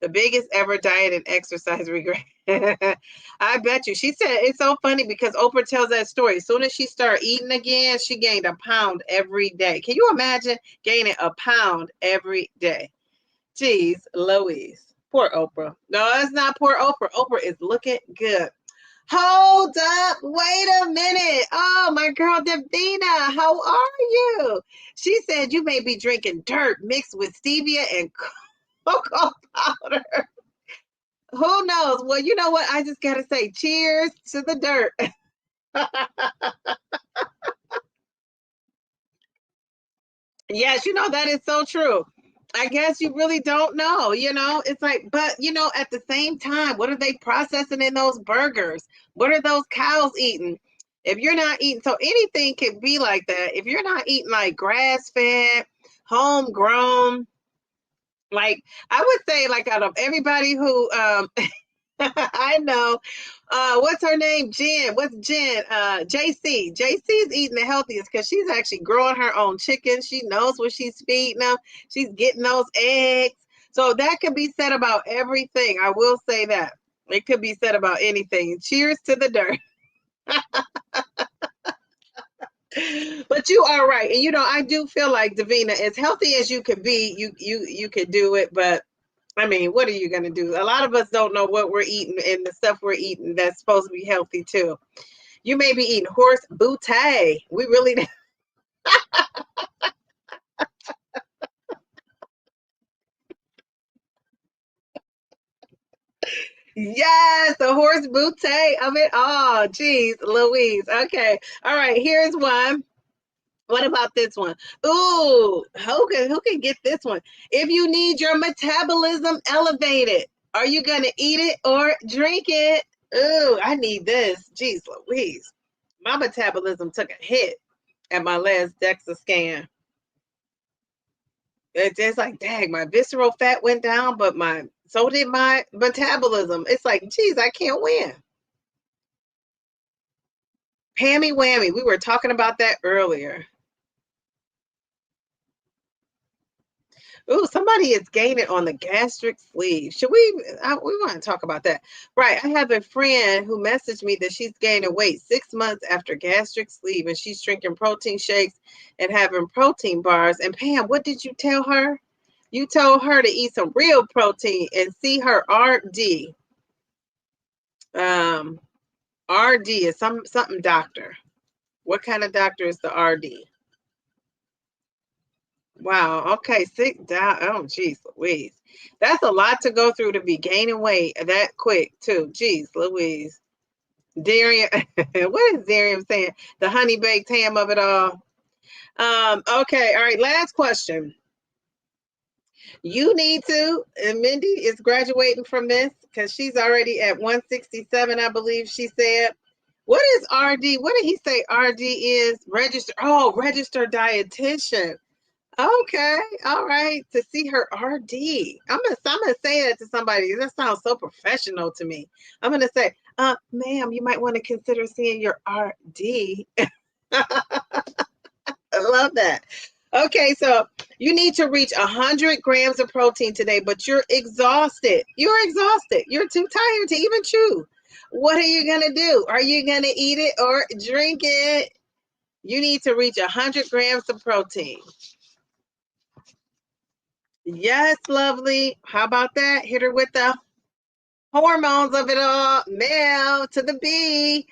The biggest ever diet and exercise regret. I bet you. She said it's so funny because Oprah tells that story. As soon as she started eating again, she gained a pound every day. Can you imagine gaining a pound every day? Jeez, Louise. Poor Oprah. No, it's not poor Oprah. Oprah is looking good. Hold up. Wait a minute. Oh, my girl, Davina, how are you? She said you may be drinking dirt mixed with stevia and cocoa powder. Who knows? Well, you know what? I just got to say cheers to the dirt. Yes, that is so true. I guess you really don't know, it's like, but at the same time, what are they processing in those burgers? What are those cows eating? If you're not eating, so anything can be like that. If you're not eating like grass fed, homegrown, like I would say, like out of everybody who I know. What's her name? Jen. What's Jen? JC. JC's eating the healthiest because she's actually growing her own chickens. She knows what she's feeding them. She's getting those eggs. So that could be said about everything. I will say that. It could be said about anything. Cheers to the dirt. But you are right. And I do feel like Davina, as healthy as you could be, you could do it, but I mean, what are you going to do? A lot of us don't know what we're eating and the stuff we're eating that's supposed to be healthy too. You may be eating horse boutte. We really Yes, the horse boutte of it all. Geez, Louise. Okay. All right, here's one. What about this one? Ooh, who can get this one? If you need your metabolism elevated, are you gonna eat it or drink it? Ooh, I need this. Jeez Louise. My metabolism took a hit at my last DEXA scan. It's like, dang, my visceral fat went down, but so did my metabolism. It's like, geez, I can't win. Pammy whammy. We were talking about that earlier. Ooh, somebody is gaining on the gastric sleeve. Should we? We want to talk about that, right? I have a friend who messaged me that she's gaining weight 6 months after gastric sleeve, and she's drinking protein shakes and having protein bars. And Pam, what did you tell her? You told her to eat some real protein and see her RD. Um, RD is something doctor. What kind of doctor is the RD? Wow. Okay. Sit down. Oh, geez, Louise. That's a lot to go through to be gaining weight that quick, too. Geez, Louise. Darian, what is Darian saying? The honey baked ham of it all. Okay. All right. Last question. You need to, and Mindy is graduating from this because she's already at 167, I believe she said. What is RD? What did he say RD is? Register. Oh, registered dietitian. Okay, all right. To see her RD. I'm gonna say that to somebody. That sounds so professional to me. I'm gonna say, ma'am, you might want to consider seeing your RD. I love that. Okay, so you need to reach 100 grams of protein today, but you're exhausted. You're exhausted. You're too tired to even chew. What are you gonna do? Are you gonna eat it or drink it? You need to reach 100 grams of protein. Yes, lovely. How about that? Hit her with the hormones of it all. Mel to the B.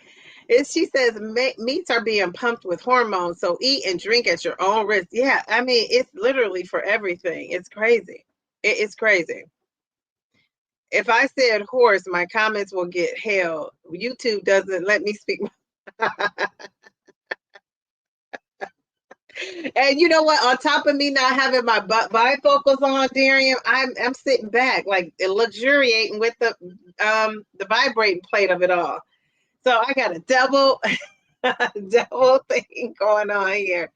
She says meats are being pumped with hormones, so eat and drink at your own risk. Yeah, I mean, it's literally for everything. It's crazy. It's crazy. If I said horse, my comments will get held. YouTube doesn't let me speak. And you know what? On top of me not having my bifocals on, Darian, I'm sitting back, like luxuriating with the vibrating plate of it all. So I got a double thing going on here.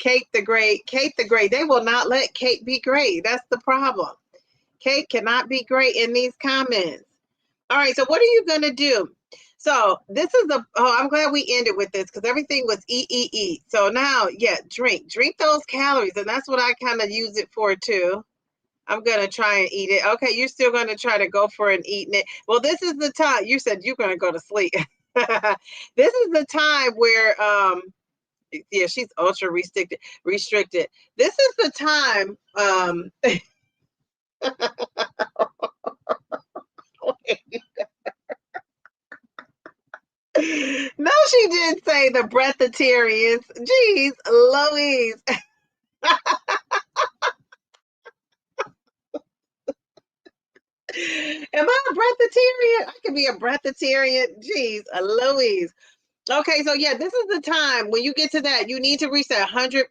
Kate the Great. Kate the Great. They will not let Kate be great. That's the problem. Kate cannot be great in these comments. All right, so what are you going to do? So this is I'm glad we ended with this because everything was eat. So now, yeah, drink those calories. And that's what I kind of use it for too. I'm going to try and eat it. Okay, you're still going to try to go for it and eating it. Well, this is the time. You said you're going to go to sleep. This is the time where, yeah, she's ultra restricted. This is the time, no, she didn't say the breatharians. Jeez, Louise. Am I a breatharian? I could be a breatharian. Jeez, Louise. Okay, so yeah, this is the time when you get to that, you need to reach that 100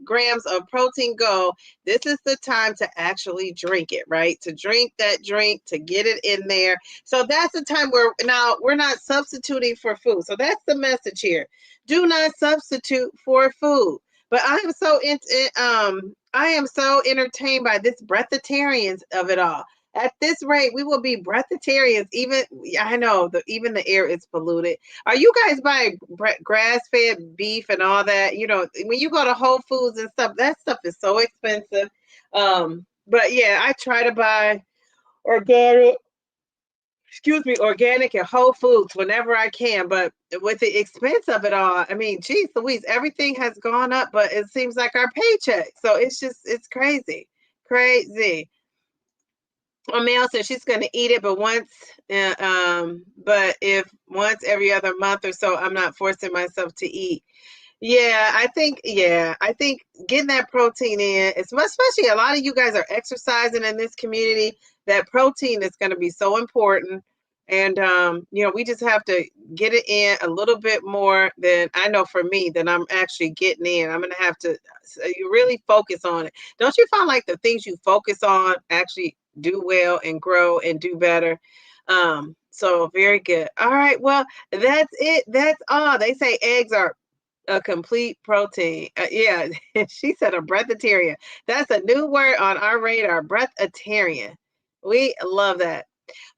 grams of protein goal. This is the time to actually drink it, right? To drink that drink, to get it in there. So that's the time where now we're not substituting for food. So that's the message here. Do not substitute for food. But I am so entertained by this breatharians of it all. At this rate, we will be breatharians. Even I know even the air is polluted. Are you guys buying grass-fed beef and all that? You know, when you go to Whole Foods and stuff, that stuff is so expensive. But yeah, I try to buy organic and Whole Foods whenever I can. But with the expense of it all, I mean, geez Louise, everything has gone up, but it seems like our paycheck. So it's crazy. Crazy. Mel said she's going to eat it, but once every other month or so, I'm not forcing myself to eat. I think getting that protein in, especially a lot of you guys are exercising in this community, that protein is going to be so important. And, we just have to get it in a little bit more than I know for me than I'm actually getting in. I'm going to have to you really focus on it. Don't you find like the things you focus on actually do well and grow and do better? So very good. All right. Well, that's it. That's all. They say eggs are a complete protein. Yeah, she said a breatharian. That's a new word on our radar, breatharian. We love that.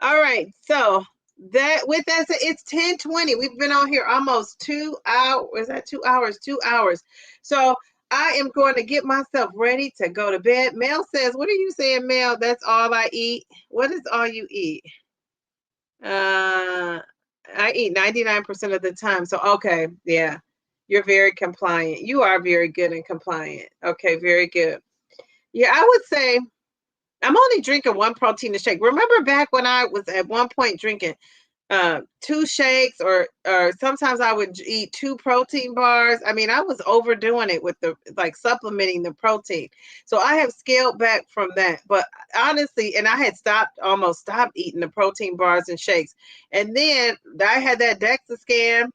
All right, so with that said, it's 10:20. We've been on here almost 2 hours. Is that 2 hours? 2 hours. So I am going to get myself ready to go to bed. Mel says, what are you saying, Mel? That's all I eat. What is all you eat? I eat 99% of the time. So okay, yeah. You're very compliant. You are very good and compliant. Okay, very good. Yeah, I would say I'm only drinking one protein shake. Remember back when I was at one point drinking 2 shakes or sometimes I would eat 2 protein bars. I mean, I was overdoing it with the supplementing the protein. So I have scaled back from that. But honestly, and I had almost stopped eating the protein bars and shakes. And then I had that DEXA scan.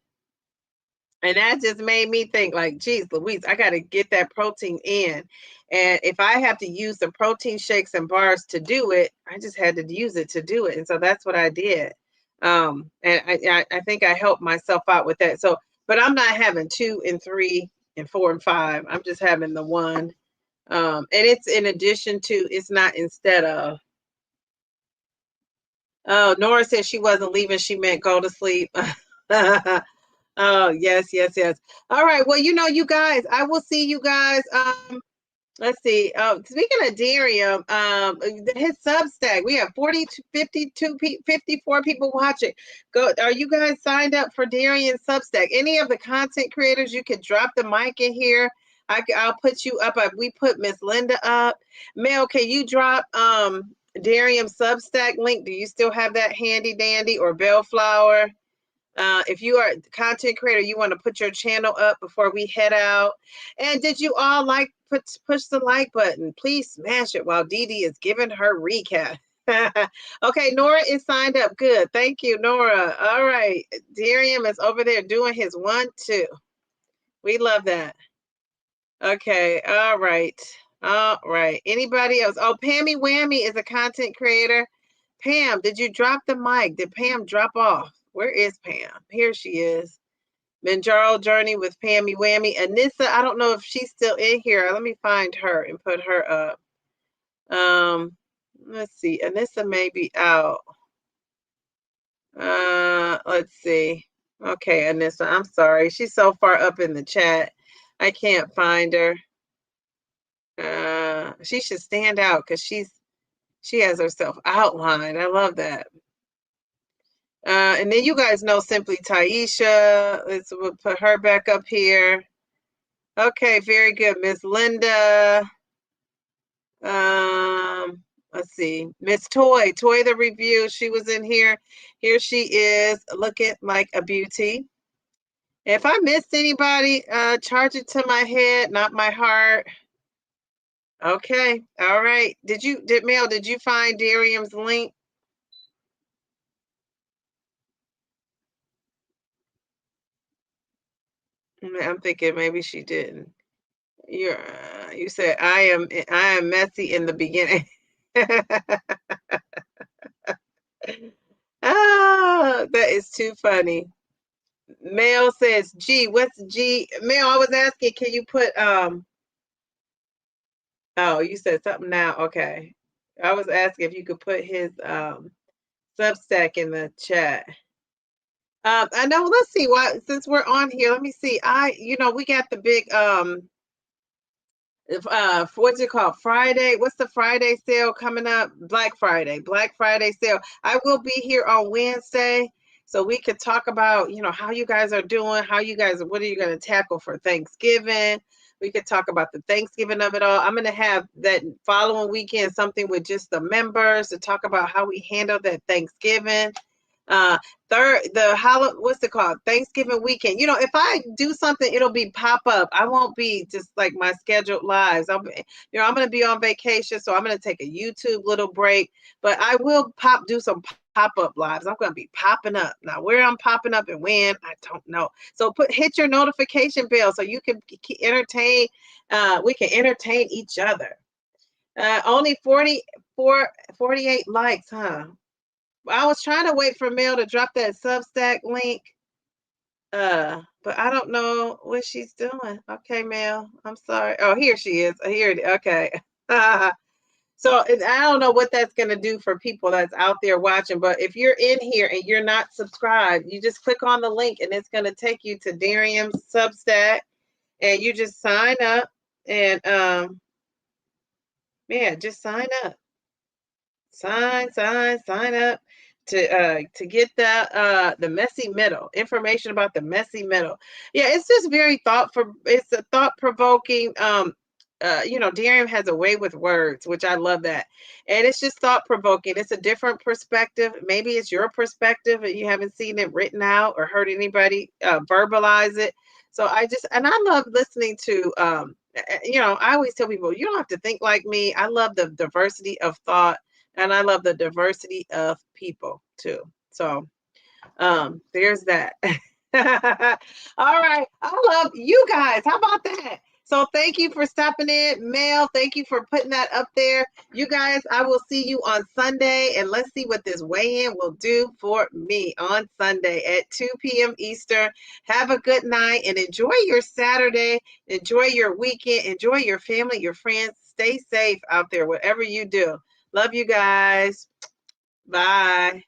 And that just made me think like, geez, Louise, I got to get that protein in. And if I have to use the protein shakes and bars to do it, I just had to use it to do it. And so that's what I did. And I think I helped myself out with that. So, but I'm not having 2 and 3 and 4 and 5. I'm just having the one. And it's in addition to, it's not instead of. Oh, Nora said she wasn't leaving. She meant go to sleep. Oh, yes. All right. Well, you guys, I will see you guys. Let's see. Speaking of Darium, his Substack, we have 54 people watching. Are you guys signed up for Darium Substack? Any of the content creators, you can drop the mic in here. I'll put you up. We put Miss Linda up. Mel, can you drop Darium Substack link? Do you still have that handy dandy, or Bellflower? If you are a content creator, you want to put your channel up before we head out. And did you all push the like button? Please smash it while Dee Dee is giving her recap. Okay, Nora is signed up. Good. Thank you, Nora. All right. Darium is over there doing his 1, 2. We love that. Okay. All right. Anybody else? Oh, Pammy Whammy is a content creator. Pam, did you drop the mic? Did Pam drop off? Where is Pam? Here she is. Mounjaro journey with Pammy Whammy. Anissa, I don't know if she's still in here. Let me find her and put her up. Let's see. Anissa may be out. Let's see. Okay, Anissa, I'm sorry. She's so far up in the chat. I can't find her. She should stand out because she has herself outlined. I love that. And then you guys know Simply Taisha. We'll put her back up here. Okay, very good. Miss Linda. Let's see. Miss Toy the review. She was in here. Here she is, looking like a beauty. If I missed anybody, charge it to my head, not my heart. Okay. All right. Mel, did you find Darium's link? I'm thinking maybe she didn't. You said I am messy in the beginning. Ah, that is too funny. Mel says G. What's G? Mel, I was asking, can you put oh, you said something now. Okay. I was asking if you could put his Substack in the chat. I know, let's see why since we're on here, let me see. We got the big what's it called? Friday. What's the Friday sale coming up? Black Friday sale. I will be here on Wednesday, so we could talk about, how you guys are doing, what are you going to tackle for Thanksgiving? We could talk about the Thanksgiving of it all. I'm going to have that following weekend something with just the members to talk about how we handle that Thanksgiving. What's it called? Thanksgiving weekend. If I do something, it'll be pop up. I won't be just like my scheduled lives. I'm going to be on vacation, so I'm going to take a YouTube little break, but I will do some pop up lives. I'm going to be popping up. Now, where I'm popping up and when, I don't know. So hit your notification bell so you can entertain. We can entertain each other. Only 48 likes, huh? I was trying to wait for Mel to drop that Substack link. But I don't know what she's doing. Okay, Mel. I'm sorry. Oh, here she is. Here it is. Okay. So I don't know what that's going to do for people that's out there watching, but if you're in here and you're not subscribed, you just click on the link and it's going to take you to Darium's Substack and you just sign up and just sign up. Sign up to get the messy middle, information about the messy middle. Yeah, it's just it's a thought-provoking. Darium has a way with words, which I love that. And it's just thought-provoking. It's a different perspective. Maybe it's your perspective and you haven't seen it written out or heard anybody verbalize it. So I love listening to I always tell people, you don't have to think like me. I love the diversity of thought. And I love the diversity of people too. So there's that. All right. I love you guys. How about that? So thank you for stopping in. Mel, thank you for putting that up there. You guys, I will see you on Sunday. And let's see what this weigh-in will do for me on Sunday at 2 p.m. Eastern. Have a good night and enjoy your Saturday. Enjoy your weekend. Enjoy your family, your friends. Stay safe out there, whatever you do. Love you guys. Bye.